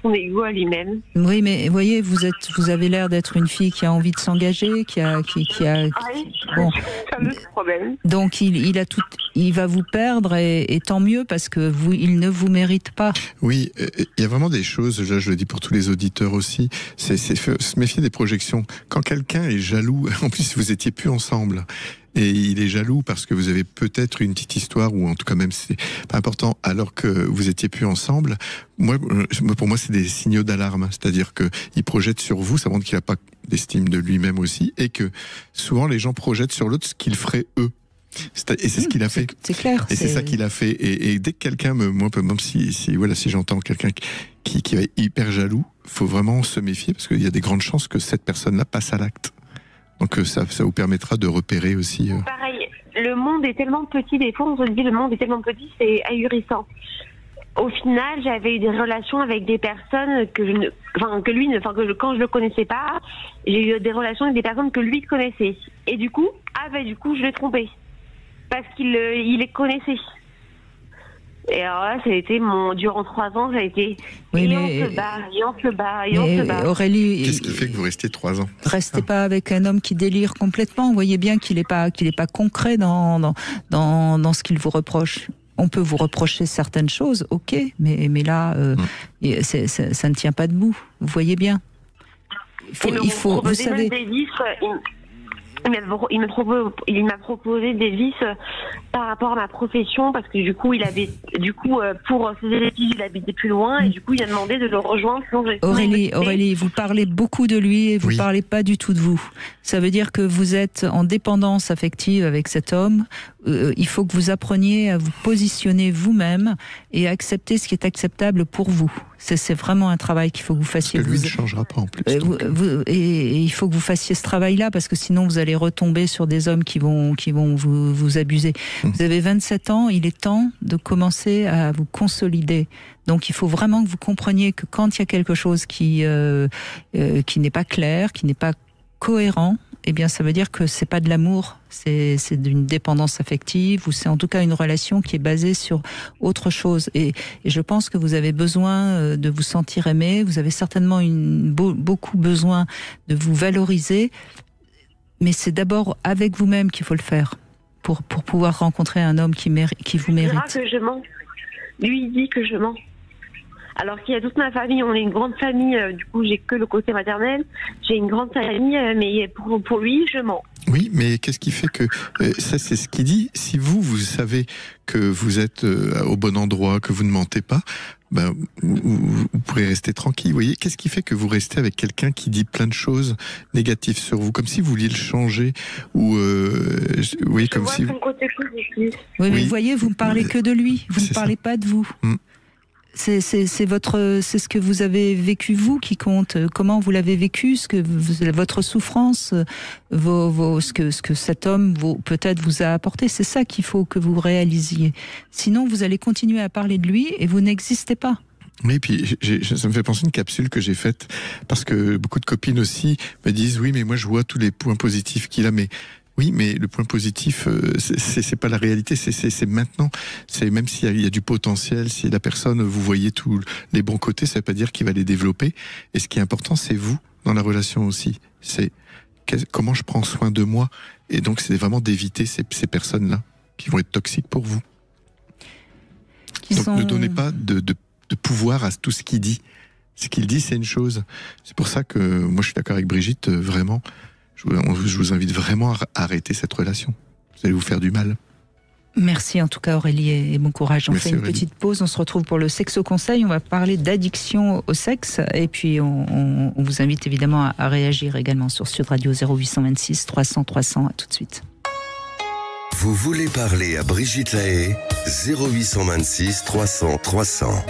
son ego à lui-même. Oui, mais voyez, vous avez l'air d'être une fille qui a envie de s'engager, qui a bon. C'est le problème. Donc il va vous perdre et tant mieux parce que il ne vous mérite pas. Oui, il y a vraiment des choses, là je le dis pour tous les auditeurs aussi, c'est se méfier des projections. Quand quelqu'un est jaloux, en plus vous étiez plus ensemble, et il est jaloux parce que vous avez peut-être une petite histoire, ou en tout cas même c'est pas important, alors que vous étiez plus ensemble, pour moi c'est des signaux d'alarme, c'est-à-dire que il projette sur vous, ça montre qu'il n'a pas d'estime de lui-même aussi, et que souvent les gens projettent sur l'autre ce qu'ils feraient eux. Et c'est ce qu'il a fait. C'est clair. Et c'est ça qu'il a fait. Et dès que quelqu'un moi, même si j'entends quelqu'un qui est hyper jaloux, faut vraiment se méfier parce qu'il y a des grandes chances que cette personne-là passe à l'acte. Donc ça vous permettra de repérer aussi. Pareil, le monde est tellement petit, des fois on se dit le monde est tellement petit, c'est ahurissant. Au final, j'avais eu des relations avec des personnes quand je le connaissais pas, j'ai eu des relations avec des personnes que lui connaissait. Et du coup, je l'ai trompé. Parce qu'il les connaissait. Et alors là, ça a été durant 3 ans, ça a été. Oui, on se bat. Aurélie. Qu'est-ce qui fait que vous restez 3 ans? Restez pas avec un homme qui délire complètement. Vous voyez bien qu'il est pas concret dans ce qu'il vous reproche. On peut vous reprocher certaines choses, ok, mais là, ça ne tient pas debout. Vous voyez bien. Il faut vous savez. Il m'a proposé des vices par rapport à ma profession parce que pour ses études il habitait plus loin et du coup il a demandé de le rejoindre. Aurélie, vous parlez beaucoup de lui et vous parlez pas du tout de vous. Ça veut dire que vous êtes en dépendance affective avec cet homme. Il faut que vous appreniez à vous positionner vous-même et à accepter ce qui est acceptable pour vous. C'est vraiment un travail qu'il faut que vous fassiez. Parce que lui ne changera pas en plus. Et il faut que vous fassiez ce travail-là parce que sinon vous allez retomber sur des hommes qui vont vous abuser. Vous avez 27 ans, il est temps de commencer à vous consolider. Donc il faut vraiment que vous compreniez que quand il y a quelque chose qui n'est pas clair, qui n'est pas cohérent, eh bien ça veut dire que c'est pas de l'amour, c'est d'une dépendance affective ou c'est en tout cas une relation qui est basée sur autre chose. Et je pense que vous avez besoin de vous sentir aimé, vous avez certainement beaucoup besoin de vous valoriser, mais c'est d'abord avec vous-même qu'il faut le faire pour pouvoir rencontrer un homme qui vous mérite. Il dira que je mens. Lui il dit que je mens. Alors qu'il y a toute ma famille, on est une grande famille, du coup j'ai que le côté maternel, j'ai une grande famille, mais pour lui, je mens. Oui, mais qu'est-ce qui fait que, ça c'est ce qu'il dit, si vous savez que vous êtes au bon endroit, que vous ne mentez pas, vous pourrez rester tranquille, vous voyez. Qu'est-ce qui fait que vous restez avec quelqu'un qui dit plein de choses négatives sur vous, comme si vous vouliez le changer, ou vous voyez, comme si... Son côté positif. Oui, mais vous voyez, vous ne parlez que de lui, vous ne parlez pas de vous. C'est ce que vous avez vécu vous qui compte. Comment vous l'avez vécu, votre souffrance, ce que cet homme peut-être vous a apporté. C'est ça qu'il faut que vous réalisiez. Sinon, vous allez continuer à parler de lui et vous n'existez pas. Oui, puis ça me fait penser à une capsule que j'ai faite parce que beaucoup de copines aussi me disent oui, mais moi je vois tous les points positifs qu'il a, mais oui, mais le point positif, c'est pas la réalité, c'est maintenant. C'est même s'il y a du potentiel, si la personne, vous voyez tous les bons côtés, ça veut pas dire qu'il va les développer. Et ce qui est important, c'est vous dans la relation aussi. C'est comment je prends soin de moi. Et donc, c'est vraiment d'éviter ces personnes-là qui vont être toxiques pour vous. Donc, ne donnez pas de pouvoir à tout ce qu'il dit. Ce qu'il dit, c'est une chose. C'est pour ça que moi, je suis d'accord avec Brigitte, vraiment. Je vous invite vraiment à arrêter cette relation. Vous allez vous faire du mal. Merci en tout cas Aurélie et bon courage. Merci, fait une Aurélie. petite pause, on se retrouve pour le Sexo Conseil. On va parler d'addiction au sexe et puis on vous invite évidemment à réagir également sur Sud Radio 0826 300 300. À tout de suite. Vous voulez parler à Brigitte Lahaie, 0826 300 300.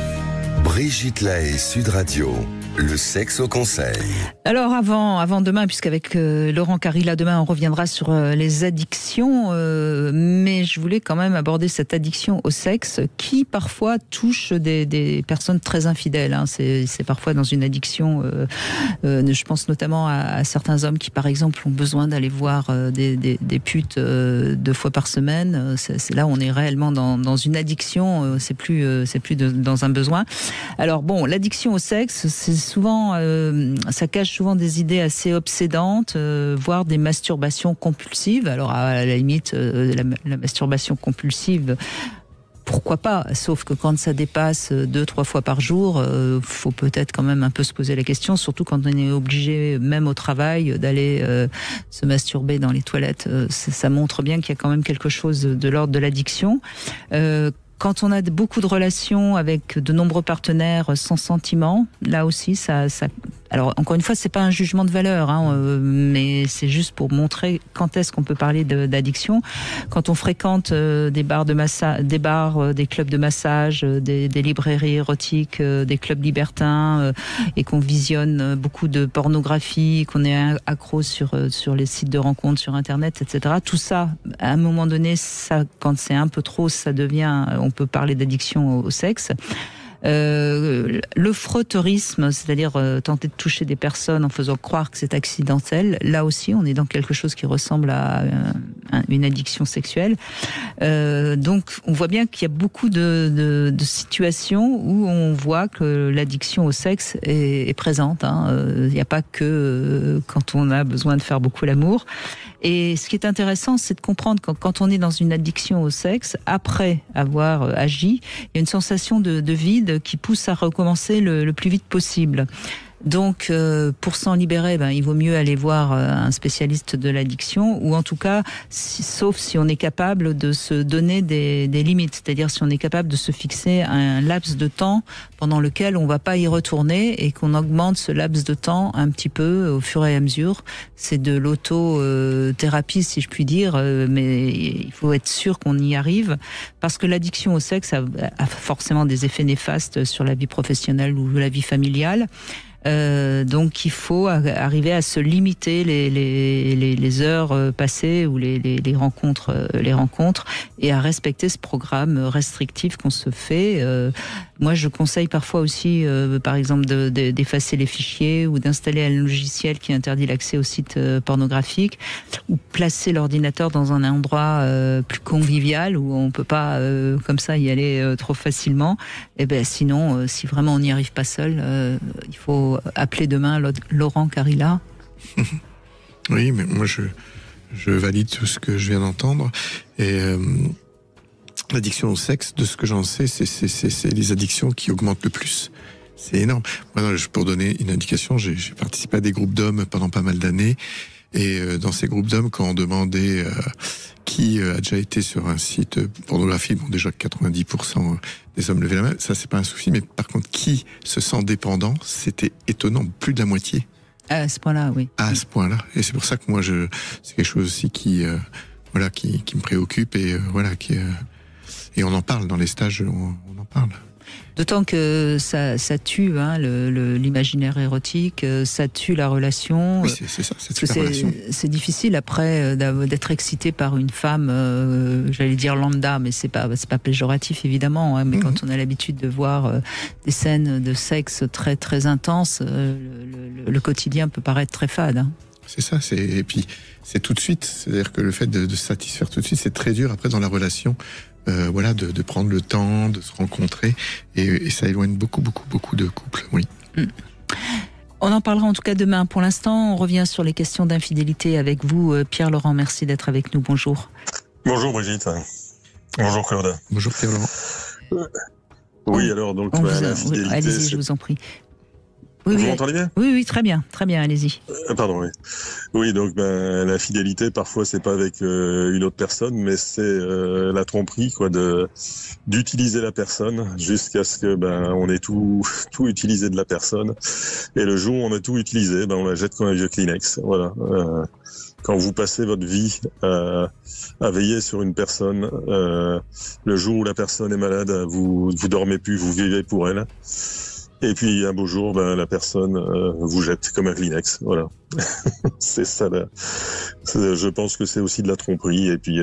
Brigitte Lahaie, Sud Radio. Le sexe au conseil. Alors avant demain, puisqu'avec Laurent Carilla, demain on reviendra sur les addictions, mais je voulais quand même aborder cette addiction au sexe qui parfois touche des personnes très infidèles. Hein. C'est parfois dans une addiction, je pense notamment à certains hommes qui par exemple ont besoin d'aller voir des putes 2 fois par semaine. C'est là où on est réellement dans une addiction, c'est plus dans un besoin. Alors bon, l'addiction au sexe, c'est souvent, ça cache souvent des idées assez obsédantes, voire des masturbations compulsives. Alors à la limite, la masturbation compulsive, pourquoi pas, sauf que quand ça dépasse 2-3 fois par jour, faut peut-être quand même un peu se poser la question, surtout quand on est obligé, même au travail, d'aller se masturber dans les toilettes. Ça montre bien qu'il y a quand même quelque chose de l'ordre de l'addiction. Quand on a beaucoup de relations avec de nombreux partenaires sans sentiment, là aussi, ça. Alors encore une fois, c'est pas un jugement de valeur, hein, mais c'est juste pour montrer quand est-ce qu'on peut parler d'addiction. Quand on fréquente des bars de massage, des clubs de massage, des librairies érotiques, des clubs libertins, et qu'on visionne beaucoup de pornographie, qu'on est accro sur les sites de rencontres sur Internet, etc. Tout ça, à un moment donné, ça, quand c'est un peu trop, ça devient, on peut parler d'addiction au sexe. Le frotteurisme, c'est-à-dire tenter de toucher des personnes en faisant croire que c'est accidentel, là aussi on est dans quelque chose qui ressemble à une addiction sexuelle. Donc on voit bien qu'il y a beaucoup de situations où on voit que l'addiction au sexe est présente. Il n'y a pas que quand on a besoin de faire beaucoup l'amour. Et ce qui est intéressant, c'est de comprendre que quand on est dans une addiction au sexe, après avoir agi, il y a une sensation de vide qui pousse à recommencer le plus vite possible. Donc, pour s'en libérer, il vaut mieux aller voir un spécialiste de l'addiction, ou en tout cas, sauf si on est capable de se donner des limites, c'est-à-dire si on est capable de se fixer un laps de temps pendant lequel on va pas y retourner et qu'on augmente ce laps de temps un petit peu au fur et à mesure. C'est de l'auto-thérapie, si je puis dire, mais il faut être sûr qu'on y arrive, parce que l'addiction au sexe a forcément des effets néfastes sur la vie professionnelle ou la vie familiale. Donc il faut arriver à se limiter les heures passées ou les rencontres et à respecter ce programme restrictif qu'on se fait. Moi je conseille parfois aussi par exemple d'effacer les fichiers ou d'installer un logiciel qui interdit l'accès aux sites pornographiques, ou placer l'ordinateur dans un endroit plus convivial où on peut pas comme ça y aller trop facilement. Et sinon si vraiment on n'y arrive pas seul, il faut appeler demain Laurent Carilla. Oui, mais moi je valide tout ce que je viens d'entendre. Et l'addiction au sexe, de ce que j'en sais, c'est les addictions qui augmentent le plus. C'est énorme. Moi, pour donner une indication, j'ai participé à des groupes d'hommes pendant pas mal d'années. Et dans ces groupes d'hommes, quand on demandait qui a déjà été sur un site pornographique, bon déjà 90% des hommes levaient la main, ça c'est pas un souci, mais par contre qui se sent dépendant, c'était étonnant, plus de la moitié. À ce point-là, oui. À ce point-là, et c'est pour ça que moi c'est quelque chose aussi qui me préoccupe, et et on en parle dans les stages, on en parle. D'autant que ça tue l'imaginaire érotique, ça tue la relation. Oui, c'est ça, ça tue la relation. C'est difficile après d'être excité par une femme, j'allais dire lambda, mais c'est pas péjoratif évidemment. Mais quand on a l'habitude de voir des scènes de sexe très très intenses, le quotidien peut paraître très fade. C'est ça, et puis c'est tout de suite. C'est-à-dire que le fait de se satisfaire tout de suite, c'est très dur après dans la relation. De prendre le temps, de se rencontrer, et ça éloigne beaucoup de couples, oui. On en parlera en tout cas demain. Pour l'instant, on revient sur les questions d'infidélité avec vous, Pierre-Laurent. Merci d'être avec nous. Bonjour. Bonjour Brigitte. Bonjour Claude. Bonjour Pierre-Laurent. Oui, alors donc l'infidélité. Allez-y, je vous en prie. Vous m'entendez bien ? Oui, très bien, allez-y. Pardon, oui. Oui, donc l'infidélité, parfois, c'est pas avec une autre personne, mais c'est la tromperie, d'utiliser la personne jusqu'à ce que on ait tout utilisé de la personne. Et le jour où on a tout utilisé, on la jette comme un vieux Kleenex. Voilà. Quand vous passez votre vie à veiller sur une personne, le jour où la personne est malade, vous dormez plus, vous vivez pour elle. Et puis un beau jour, la personne vous jette comme un Kleenex. Voilà. C'est ça. Je pense que c'est aussi de la tromperie. Et puis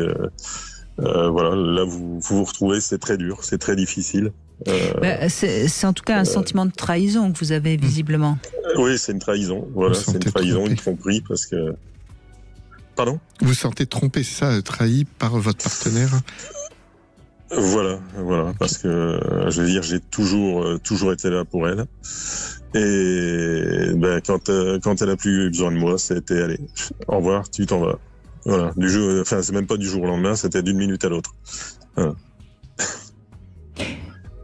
voilà, là vous retrouvez, c'est très dur, c'est très difficile. C'est en tout cas un sentiment de trahison que vous avez visiblement. Oui, c'est une trahison. Voilà, c'est une trahison, une tromperie, parce que. Pardon ? Vous vous sentez trompé, c'est ça, trahi par votre partenaire ? Voilà, parce que je veux dire, j'ai toujours été là pour elle. Et quand elle a plus eu besoin de moi, c'était allez, au revoir, tu t'en vas. Voilà, c'est même pas du jour au lendemain, c'était d'une minute à l'autre. Voilà.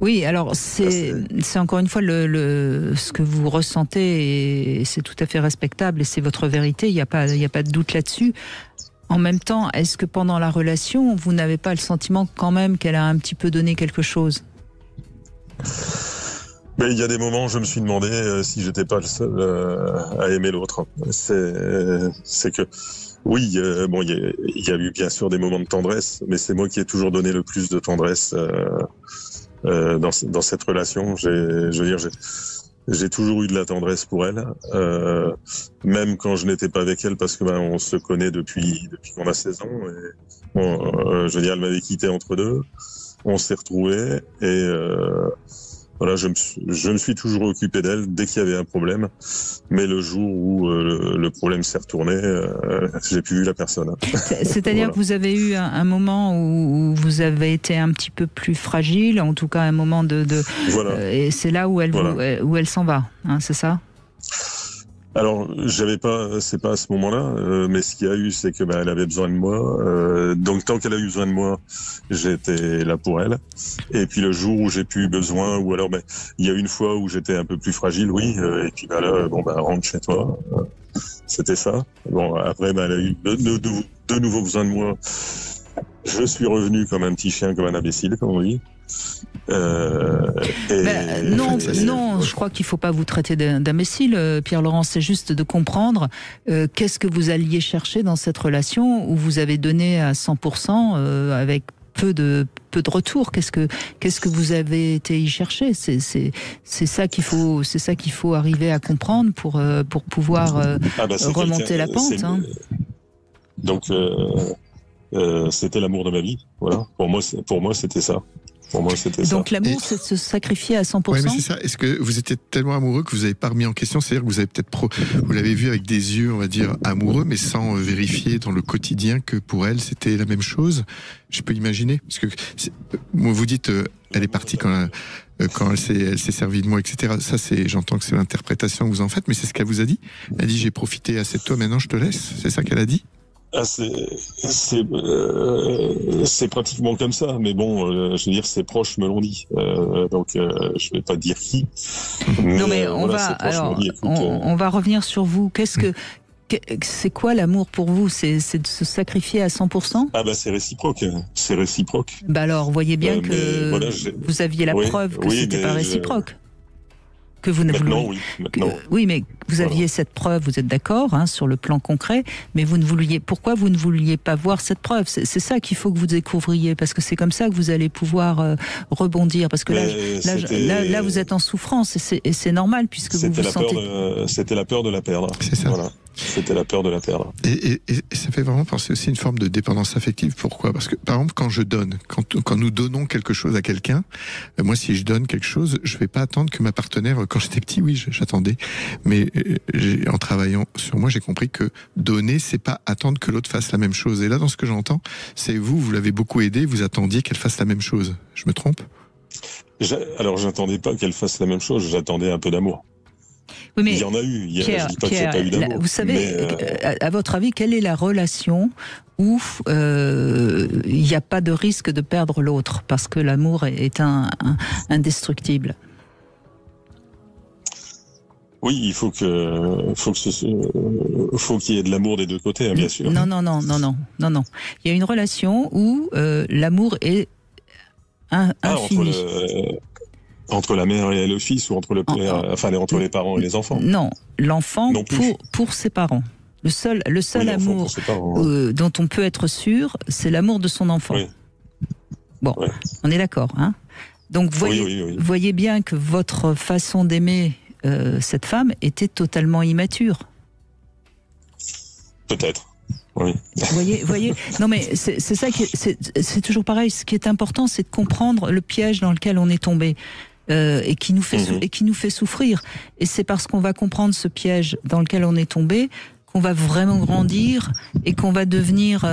Oui, alors c'est encore une fois ce que vous ressentez et c'est tout à fait respectable et c'est votre vérité, il n'y a pas de doute là-dessus. En même temps, est-ce que pendant la relation, vous n'avez pas le sentiment quand même qu'elle a un petit peu donné quelque chose ? Mais il y a des moments où je me suis demandé si j'étais pas le seul à aimer l'autre. C'est que oui, il y a eu bien sûr des moments de tendresse, mais c'est moi qui ai toujours donné le plus de tendresse dans cette relation. J'ai toujours eu de la tendresse pour elle, même quand je n'étais pas avec elle, parce que on se connaît depuis qu'on a 16 ans. Et, je veux dire, elle m'avait quitté entre deux, on s'est retrouvés et voilà, je me suis toujours occupé d'elle dès qu'il y avait un problème. Mais le jour où le problème s'est retourné, j'ai plus vu la personne. C'est-à-dire voilà. que vous avez eu un moment où vous avez été un petit peu plus fragile, en tout cas un moment Voilà. Et c'est là où elle s'en va, hein, c'est ça ? Alors, c'est pas à ce moment-là, mais ce qu'il y a eu, c'est que elle avait besoin de moi. Donc, tant qu'elle a eu besoin de moi, j'étais là pour elle. Et puis le jour où j'ai plus besoin, ou alors, il y a une fois où j'étais un peu plus fragile, oui. Et puis là, rentre chez toi. C'était ça. Bon, après, elle a eu de nouveau besoin de moi. Je suis revenu comme un petit chien, comme un imbécile, comme on dit. Non, je crois qu'il ne faut pas vous traiter d'imbécile, Pierre-Laurent, c'est juste de comprendre qu'est-ce que vous alliez chercher dans cette relation où vous avez donné à 100% avec peu de retour. Qu'est-ce que vous avez été y chercher ? C'est ça qu'il faut arriver à comprendre pour pouvoir remonter la pente. Hein. Donc c'était l'amour de ma vie. Voilà. Pour moi, c'était ça. Donc l'amour, c'est de se sacrifier à 100%. Oui, mais c'est ça. Est-ce que vous étiez tellement amoureux que vous n'avez pas remis en question ? C'est-à-dire que vous avez vous l'avez vu avec des yeux, on va dire, amoureux, mais sans vérifier dans le quotidien que pour elle, c'était la même chose ? Je peux imaginer. Parce que vous dites, elle est partie quand elle s'est servie de moi, etc. Ça, j'entends que c'est l'interprétation que vous en faites, mais c'est ce qu'elle vous a dit ? Elle a dit, j'ai profité assez de toi, maintenant je te laisse. C'est ça qu'elle a dit ? C'est pratiquement comme ça, mais bon, je veux dire, ses proches me l'ont dit, donc je vais pas dire qui. Non, mais on va revenir sur vous. C'est quoi l'amour pour vous ? C'est de se sacrifier à 100% ? C'est réciproque. C'est réciproque. Alors, vous voyez bien que vous aviez la preuve que c'était pas réciproque. Que vous maintenant. Oui, mais vous aviez cette preuve, vous êtes d'accord, hein, sur le plan concret, mais pourquoi vous ne vouliez pas voir cette preuve ? C'est ça qu'il faut que vous découvriez, parce que c'est comme ça que vous allez pouvoir rebondir, parce que là, vous êtes en souffrance, et c'est normal, puisque vous vous sentez... C'était la peur de la perdre. C'est ça. Voilà. C'était la peur de la perdre. Et ça fait vraiment penser aussi à une forme de dépendance affective. Pourquoi ? Parce que, par exemple, quand nous donnons quelque chose à quelqu'un, moi, si je donne quelque chose, je vais pas attendre que ma partenaire, quand j'étais petit, oui, j'attendais, mais en travaillant sur moi, j'ai compris que donner, c'est pas attendre que l'autre fasse la même chose. Et là, dans ce que j'entends, c'est vous l'avez beaucoup aidé, vous attendiez qu'elle fasse la même chose. Je me trompe ? Alors, j'attendais pas qu'elle fasse la même chose, j'attendais un peu d'amour. Oui, mais il y en a eu. Pierre, je dis pas qu'il n'y a pas eu d'amour. Vous savez, à votre avis, quelle est la relation où il n'y a pas de risque de perdre l'autre parce que l'amour est indestructible ? Oui, il faut qu'il y ait de l'amour des deux côtés, hein, bien sûr. Non. Il y a une relation où l'amour est infini. Entre la mère et le fils, ou entre le père, entre les parents et les enfants. Non, l'enfant pour ses parents. Le seul amour dont on peut être sûr, c'est l'amour de son enfant. Oui. Bon, on est d'accord, hein ? Donc voyez bien que votre façon d'aimer Peut-être. Oui. Voyez. Non, mais c'est ça qui c'est toujours pareil. Ce qui est important, c'est de comprendre le piège dans lequel on est tombé. Et qui nous fait souffrir. Et c'est parce qu'on va comprendre ce piège dans lequel on est tombé qu'on va vraiment grandir et qu'on va devenir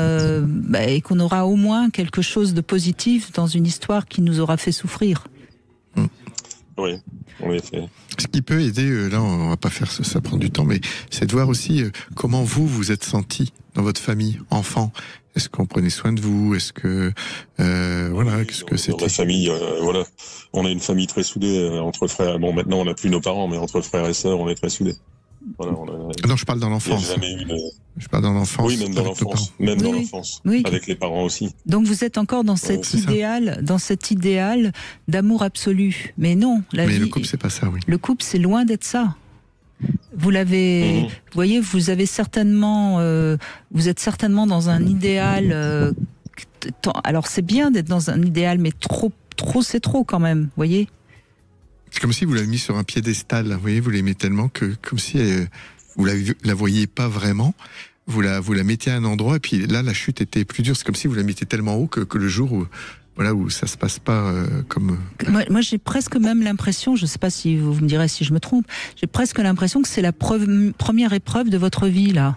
et qu'on aura au moins quelque chose de positif dans une histoire qui nous aura fait souffrir. Oui, en effet. Ce qui peut aider, là on va pas faire ça prend du temps, mais c'est de voir aussi comment vous êtes senti dans votre famille, enfant. Est-ce qu'on prenait soin de vous? Est-ce que qu'est-ce que c'était? Dans la famille, voilà, on a une famille très soudée entre frères. Bon, maintenant on n'a plus nos parents, mais entre frères et sœurs, on est très soudés. Voilà, non, je parle dans l'enfance. Je parle dans l'enfance. Oui, même dans l'enfance. Même dans l'enfance. Oui. Avec les parents aussi. Donc vous êtes encore dans cet idéal d'amour absolu. Mais non, le couple, c'est pas ça, oui. Le couple, c'est loin d'être ça. Vous l'avez, vous voyez, vous êtes certainement dans un idéal. Alors c'est bien d'être dans un idéal, mais trop c'est trop quand même, vous voyez. C'est comme si vous l'avez mis sur un piédestal, vous voyez, vous l'aimez tellement que, comme si vous la voyiez pas vraiment, vous la mettiez à un endroit, et puis là, la chute était plus dure. C'est comme si vous la mettiez tellement haut que le jour où ça se passe pas comme... Moi, j'ai presque même l'impression, je ne sais pas si vous me direz si je me trompe, j'ai presque l'impression que c'est la première épreuve de votre vie, là.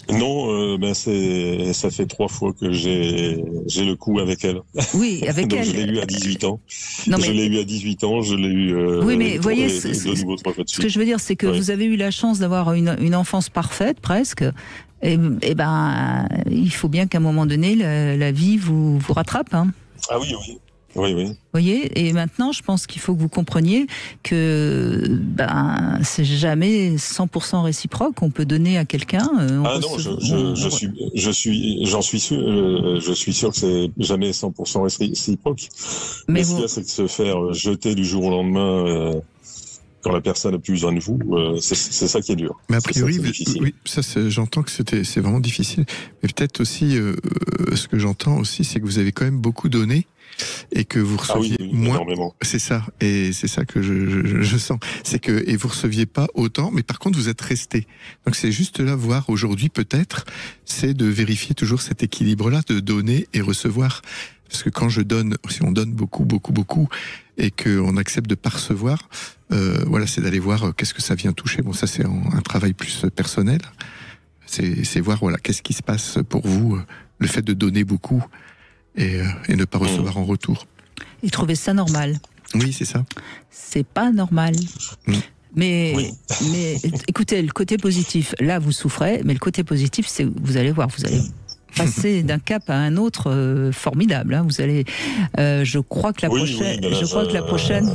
Non, ça fait 3 fois que j'ai le coup avec elle. Oui, avec donc elle. Je l'ai eu à 18 ans. Non, mais... Je l'ai eu à 18 ans, je l'ai eu oui, mais voyez, de nouveau 3 fois de suite. Ce que je veux dire, c'est que vous avez eu la chance d'avoir une enfance parfaite, presque. Et il faut bien qu'à un moment donné, la vie vous rattrape. Hein. Ah oui. Vous voyez, et maintenant, je pense qu'il faut que vous compreniez que c'est jamais 100% réciproque. On peut donner à quelqu'un. J'en suis sûr. Je suis sûr que c'est jamais 100% réciproque. Mais ce qu'il y a, c'est de se faire jeter du jour au lendemain. Quand la personne a plus besoin de vous, c'est ça qui est dur. Mais a priori, j'entends que c'est vraiment difficile. Mais peut-être aussi, ce que j'entends aussi, c'est que vous avez quand même beaucoup donné et que vous receviez moins. Énormément. C'est ça, et c'est ça que je sens. C'est que et vous receviez pas autant, mais par contre vous êtes resté. Donc c'est juste là voir aujourd'hui peut-être, c'est de vérifier toujours cet équilibre-là, de donner et recevoir. Parce que quand je donne, si on donne beaucoup, et qu'on accepte de pas recevoir, c'est d'aller voir qu'est-ce que ça vient toucher. Bon, ça c'est un travail plus personnel. C'est voir qu'est-ce qui se passe pour vous, le fait de donner beaucoup et ne pas recevoir en retour. Et trouver ça normal. Oui, c'est ça. C'est pas normal. Mais écoutez, le côté positif, là vous souffrez, mais le côté positif, c'est vous allez voir, vous allez passer d'un cap à un autre formidable. Hein. Vous allez, je crois que la prochaine,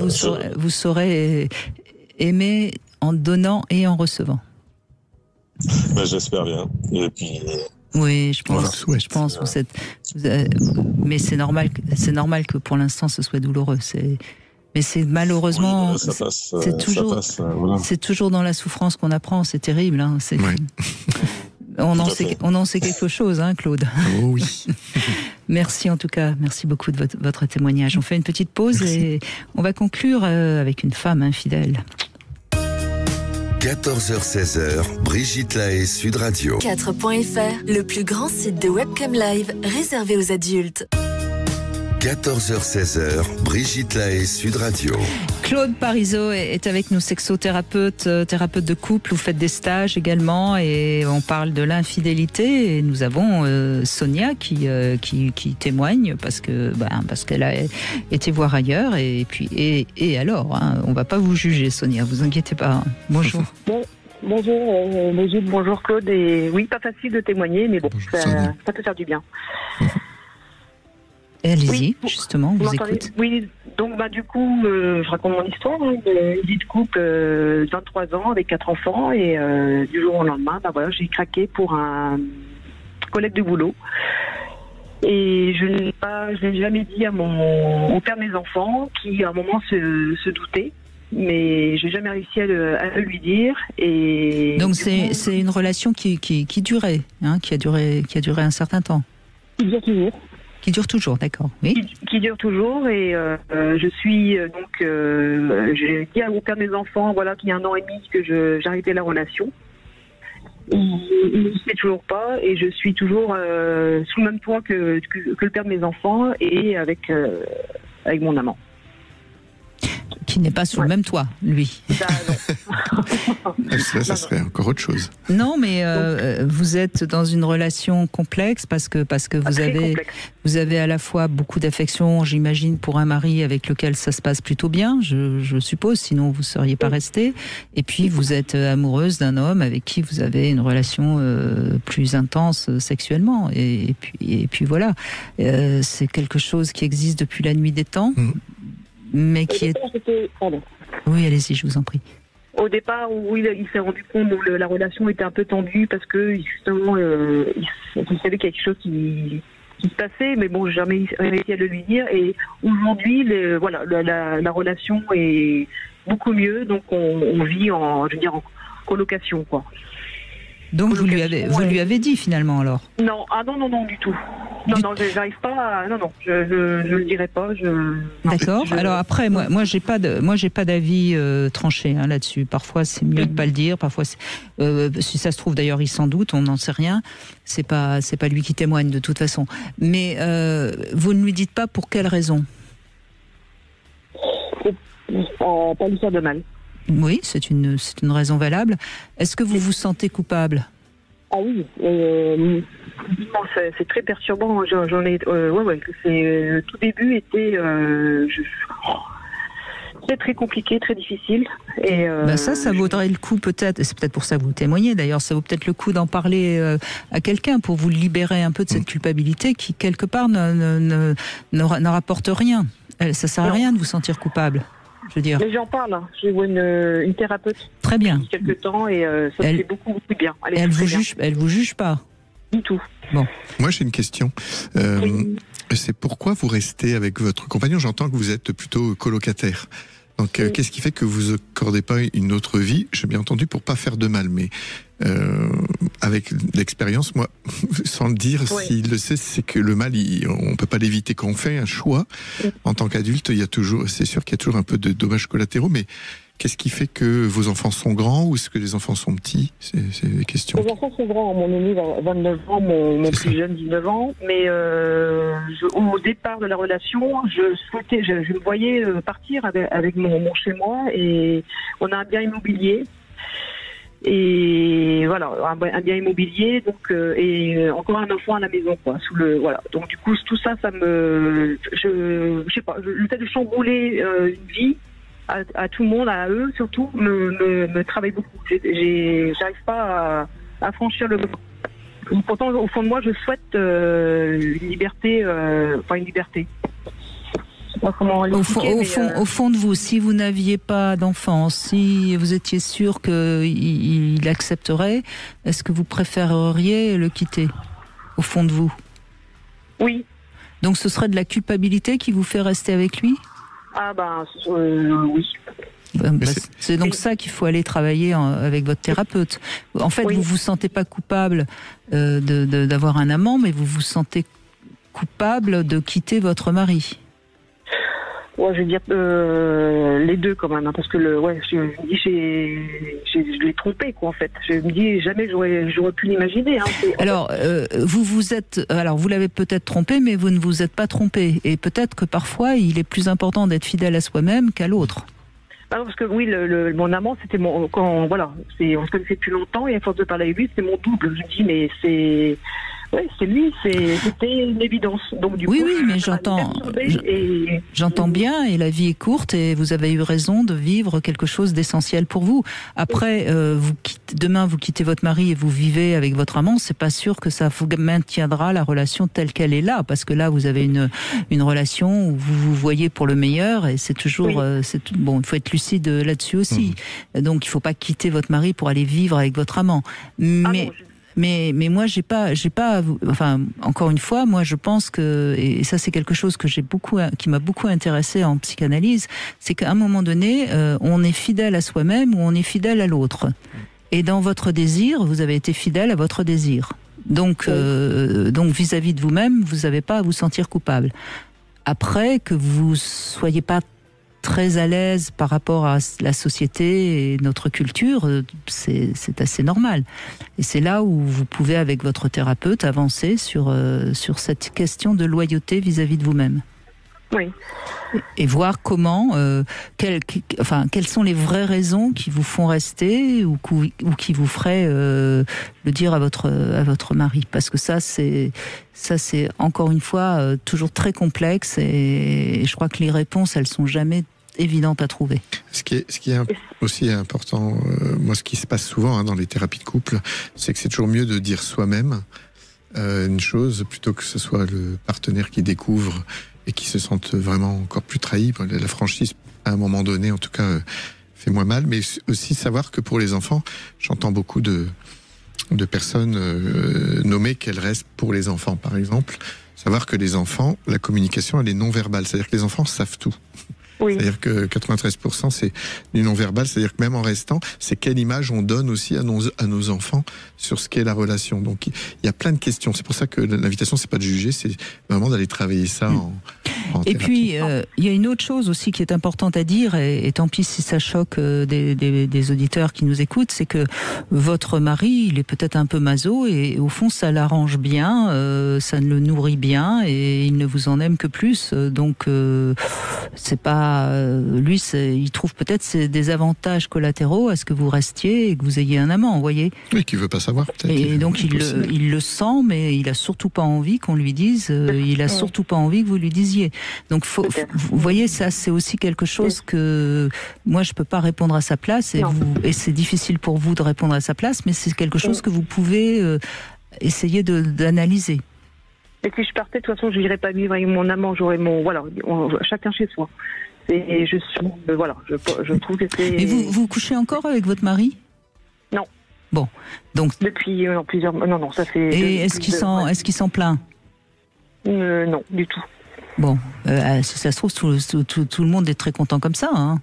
vous saurez aimer en donnant et en recevant. J'espère bien. Et puis. Oui, je pense. Mais c'est normal que pour l'instant ce soit douloureux. Mais c'est malheureusement, c'est toujours dans la souffrance qu'on apprend. C'est terrible. Hein. On en sait quelque chose, hein, Claude. Oh oui. Merci en tout cas, merci beaucoup de votre témoignage. On fait une petite pause et on va conclure avec une femme infidèle. 14h-16h, Brigitte Lahaie, Sud Radio. 4.fr, le plus grand site de webcam live réservé aux adultes. 14h-16h, Brigitte Lahaie, Sud Radio. Claude Parisot est avec nous, sexothérapeute, thérapeute de couple. Vous faites des stages également et on parle de l'infidélité. Et nous avons Sonia qui témoigne parce qu'elle a été voir ailleurs. Et puis alors, hein, on va pas vous juger, Sonia, vous inquiétez pas. Hein. Bonjour. Bonjour Brigitte, bonjour Claude. Et oui, pas facile de témoigner, mais bon, ça peut faire du bien. Allez-y, justement, on vous écoute. Oui, donc du coup, je raconte mon histoire, une vie de couple, 23 ans avec 4 enfants, et du jour au lendemain, j'ai craqué pour un collègue de boulot. Et je n'ai jamais dit au père de mes enfants, qui à un moment se doutait, mais j'ai jamais réussi à le lui dire. Et donc c'est une relation qui durait, hein, qui a duré un certain temps. Il dure toujours. Qui dure toujours, d'accord. Oui. Qui dure toujours, et je suis j'ai dit au père de mes enfants, qu'il y a 1 an et demi que j'arrêtais la relation. il ne sait toujours pas et je suis toujours sous le même toit que le père de mes enfants et avec mon amant. Qui n'est pas sous le même toit, lui. Ça serait encore autre chose. Non, mais vous êtes dans une relation complexe parce que vous avez à la fois beaucoup d'affection, j'imagine, pour un mari avec lequel ça se passe plutôt bien, je suppose, sinon vous ne seriez pas resté. Et puis vous êtes amoureuse d'un homme avec qui vous avez une relation plus intense sexuellement. Et puis voilà, c'est quelque chose qui existe depuis la nuit des temps. Mais qui est... Oui, allez-y, je vous en prie. Au départ, où il s'est rendu compte que la relation était un peu tendue parce que justement, il savait qu'il y a quelque chose qui se passait, mais bon, j'ai jamais réussi à le lui dire. Et aujourd'hui, la relation est beaucoup mieux, donc on vit en colocation, quoi. Donc vous lui avez dit finalement alors? Non, non du tout. Non, j'arrive pas. Non, je le dirai pas. D'accord. Alors après, moi j'ai pas d'avis tranché là-dessus. Parfois c'est mieux de pas le dire. Parfois, si ça se trouve d'ailleurs, il s'en doute. On n'en sait rien. C'est pas lui qui témoigne de toute façon. Mais vous ne lui dites pas pour quelle raison? Pas lui faire de mal. Oui, c'est une raison valable. Est-ce que vous vous sentez coupable? Ah oui, c'est très perturbant. J'en ai, c'est tout début était très compliqué, très difficile. Et ça vaudrait le coup peut-être. C'est peut-être pour ça que vous témoignez. D'ailleurs, ça vaut peut-être le coup d'en parler à quelqu'un pour vous libérer un peu de cette culpabilité qui quelque part ne rapporte rien. Ça sert à rien de vous sentir coupable. Je veux dire. Mais j'en parle. J'ai vu une thérapeute. Très bien. Depuis quelques temps et ça me fait beaucoup bien. Elle vous juge pas. Du tout. Bon. Moi j'ai une question. C'est pourquoi vous restez avec votre compagnon? J'entends que vous êtes plutôt colocataire. Donc qu'est-ce qui fait que vous accordez pas une autre vie? J'ai bien entendu pour pas faire de mal, mais avec l'expérience, moi, sans le dire, s'il le sait, c'est que le mal, on peut pas l'éviter. Quand on fait un choix, en tant qu'adulte, c'est sûr qu'il y a toujours un peu de dommages collatéraux, mais qu'est-ce qui fait que vos enfants sont grands ou est-ce que les enfants sont petits? C'est des questions. Les enfants sont grands. Mon aîné, 29 ans, mon plus jeune, 19 ans. Mais au départ de la relation, je me voyais partir avec mon chez-moi et on a un bien immobilier. Et voilà, un bien immobilier, donc et encore un enfant à la maison, quoi. Donc du coup, tout ça, je sais pas, le fait de chambouler une vie à tout le monde, à eux surtout, me travaille beaucoup. J'arrive pas à franchir le. Pourtant, au fond de moi, je souhaite une liberté. Au fond de vous, si vous n'aviez pas d'enfant, si vous étiez sûr qu'il accepterait, est-ce que vous préféreriez le quitter? Au fond de vous? Oui. Donc ce serait de la culpabilité qui vous fait rester avec lui? Ah oui. C'est donc ça qu'il faut aller travailler avec votre thérapeute. En fait, vous vous sentez pas coupable d'avoir un amant, mais vous vous sentez coupable de quitter votre mari. Ouais, je vais dire les deux quand même, parce que je me dis je l'ai trompé, quoi, en fait. Je me dis jamais j'aurais pu l'imaginer. Alors vous l'avez peut-être trompé, mais vous ne vous êtes pas trompé. Et peut-être que parfois il est plus important d'être fidèle à soi-même qu'à l'autre. Parce que oui, mon amant, c'était on se connaissait depuis longtemps et à force de parler avec lui, c'était mon double. Je me dis mais c'est lui, c'était une évidence. Donc du coup, mais j'entends bien, et la vie est courte et vous avez eu raison de vivre quelque chose d'essentiel pour vous. Après, demain vous quittez votre mari et vous vivez avec votre amant, c'est pas sûr que ça vous maintiendra la relation telle qu'elle est là, parce que là vous avez une relation où vous vous voyez pour le meilleur et c'est toujours il faut être lucide là-dessus aussi. Donc il faut pas quitter votre mari pour aller vivre avec votre amant. Mais moi j'ai pas encore une fois, moi je pense que, et ça c'est quelque chose qui m'a beaucoup intéressé en psychanalyse, c'est qu'à un moment donné on est fidèle à soi-même ou on est fidèle à l'autre. Et dans votre désir, vous avez été fidèle à votre désir. Donc vis-à-vis de vous-même, vous n'avez pas à vous sentir coupable. Après, que vous soyez pas très à l'aise par rapport à la société et notre culture, c'est assez normal. Et c'est là où vous pouvez, avec votre thérapeute, avancer sur cette question de loyauté vis-à-vis de vous-même. Oui. Et voir comment, quelles sont les vraies raisons qui vous font rester ou qui vous feraient le dire à votre mari. Parce que ça c'est encore une fois toujours très complexe et je crois que les réponses, elles sont jamais évidentes à trouver. Ce qui est aussi important, moi ce qui se passe souvent dans les thérapies de couple, c'est que c'est toujours mieux de dire soi-même une chose plutôt que ce soit le partenaire qui découvre et qui se sentent vraiment encore plus trahis. La franchise, à un moment donné, en tout cas, fait moins mal. Mais aussi savoir que pour les enfants, j'entends beaucoup de personnes nommer qu'elles restent pour les enfants, par exemple. Savoir que les enfants, la communication, elle est non-verbale. C'est-à-dire que les enfants savent tout. Oui. C'est-à-dire que 93% c'est du non-verbal, c'est-à-dire que même en restant, c'est quelle image on donne aussi à nos enfants sur ce qu'est la relation. Donc il y a plein de questions. C'est pour ça que l'invitation, c'est pas de juger, c'est vraiment d'aller travailler ça en et thérapie. puis il y a une autre chose aussi qui est importante à dire, et tant pis si ça choque des auditeurs qui nous écoutent, c'est que votre mari, il est peut-être un peu maso et au fond ça l'arrange bien, ça le nourrit bien et il ne vous en aime que plus. Donc c'est pas lui, il trouve peut-être des avantages collatéraux à ce que vous restiez et que vous ayez un amant, vous voyez. Oui, qui veut pas savoir peut-être. Et donc il le sent, mais il a surtout pas envie qu'on lui dise, il a surtout pas envie que vous lui disiez. Donc vous voyez, ça c'est aussi quelque chose que moi je peux pas répondre à sa place et c'est difficile pour vous de répondre à sa place, mais c'est quelque chose que vous pouvez essayer d'analyser. Et si je partais, de toute façon, je n'irais pas vivre avec mon amant, j'aurais chacun chez soi. Et je trouve que c'est... Et vous couchez encore avec votre mari ? Non. Bon, donc... Depuis plusieurs... Non, ça fait... Et est-ce qu'il s'en plaint ? Non, du tout. Bon, si ça se trouve, tout le monde est très content comme ça, hein.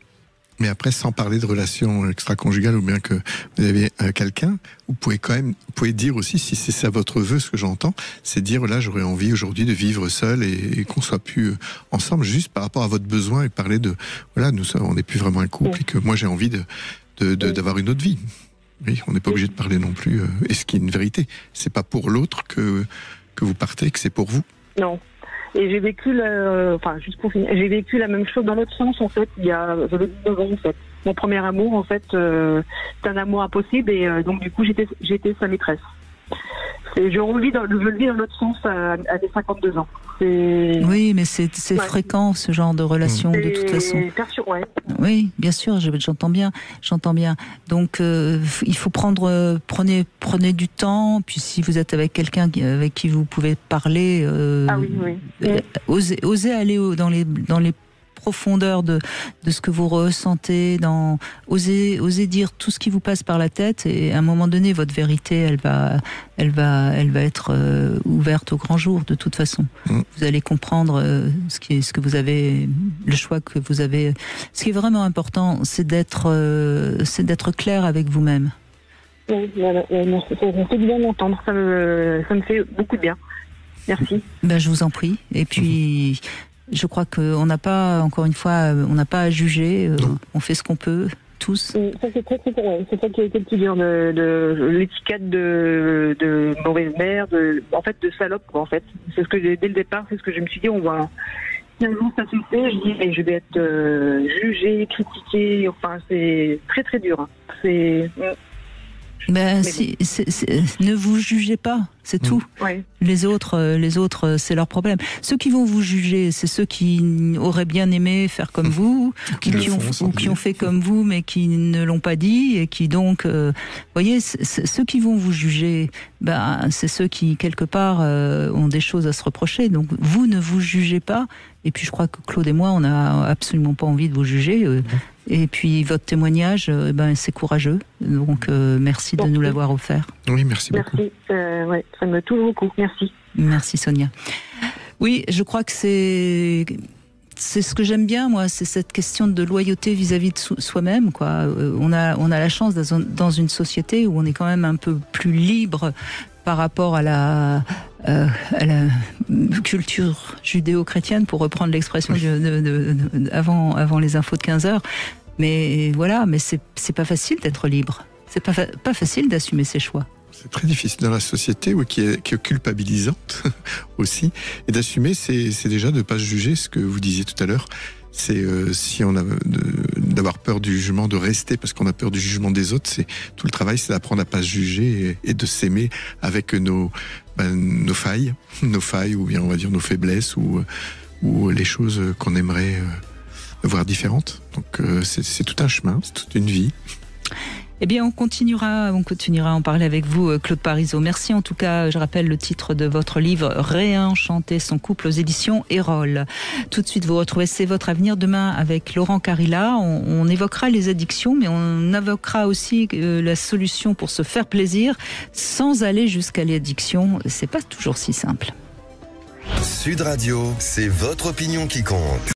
Mais après, sans parler de relations extra-conjugales ou bien que vous avez quelqu'un, vous pouvez dire aussi, si c'est ça votre vœu, ce que j'entends, c'est dire, là, j'aurais envie aujourd'hui de vivre seul et qu'on soit plus ensemble, juste par rapport à votre besoin et parler de, voilà, on n'est plus vraiment un couple et que moi j'ai envie d'avoir une autre vie. Oui, on n'est pas obligé de parler non plus, et ce qui est une vérité. C'est pas pour l'autre que vous partez, que c'est pour vous. Non. Et j'ai vécu, juste pour finir, j'ai vécu la même chose dans l'autre sens, en fait, j'avais 19 ans, en fait. Mon premier amour, en fait, c'est un amour impossible, et donc, du coup, j'étais sa maîtresse. Je le vis dans l'autre sens à mes 52 ans. Oui, mais c'est fréquent, ce genre de relation, de toute façon. Oui, bien sûr, j'entends bien. Donc, il faut prenez du temps, puis si vous êtes avec quelqu'un avec qui vous pouvez parler, osez aller dans les profondeur de ce que vous ressentez, osez dire tout ce qui vous passe par la tête, et à un moment donné votre vérité elle va être ouverte au grand jour de toute façon. Vous allez comprendre ce que vous avez, le choix que vous avez. Ce qui est vraiment important, c'est d'être clair avec vous-même. Oui, voilà, ça fait du bien d'entendre, ça me fait beaucoup de bien. Merci. Je vous en prie. Et puis je crois qu'on n'a pas, encore une fois, on n'a pas à juger, on fait ce qu'on peut, tous. Ça c'est très très courant, c'est ça qui a été le plus dur, de l'étiquette de mauvaise mère, de salope, quoi, en fait. C'est ce que dès le départ, c'est ce que je me suis dit, si un jour ça se fait, je vais être jugée, critiquée, enfin c'est très très dur. Hein. Ne vous jugez pas, c'est tout. Ouais. Les autres, c'est leur problème. Ceux qui vont vous juger, c'est ceux qui auraient bien aimé faire comme vous, ou qui ont fait comme vous, mais qui ne l'ont pas dit, et qui donc, voyez, ceux qui vont vous juger, c'est ceux qui quelque part ont des choses à se reprocher. Donc vous ne vous jugez pas. Et puis je crois que Claude et moi, on n'a absolument pas envie de vous juger. Et puis votre témoignage, c'est courageux. Donc merci de nous l'avoir offert. Oui, merci beaucoup. Merci, ça me touche beaucoup. Merci. Merci Sonia. Oui, je crois que c'est ce que j'aime bien, moi, c'est cette question de loyauté vis-à-vis de soi-même, quoi. On a la chance dans une société où on est quand même un peu plus libre par rapport à à la culture judéo-chrétienne, pour reprendre l'expression avant les infos de 15h. Mais voilà, mais c'est pas facile d'être libre. C'est pas facile d'assumer ses choix. C'est très difficile dans la société, qui est culpabilisante aussi. Et d'assumer, c'est déjà de ne pas se juger, ce que vous disiez tout à l'heure. C'est si on a d'avoir peur du jugement, de rester parce qu'on a peur du jugement des autres. C'est tout le travail, c'est d'apprendre à pas se juger et de s'aimer avec nos failles, ou bien on va dire nos faiblesses ou les choses qu'on aimerait voir différentes. Donc c'est tout un chemin, c'est toute une vie. Eh bien, on continuera à en parler avec vous, Claude Parisot. Merci en tout cas. Je rappelle le titre de votre livre, Réenchanter son couple, aux éditions Erol. Tout de suite, vous retrouvez C'est votre avenir demain avec Laurent Carilla. On évoquera les addictions, mais on évoquera aussi la solution pour se faire plaisir sans aller jusqu'à l'addiction. C'est pas toujours si simple. Sud Radio, c'est votre opinion qui compte.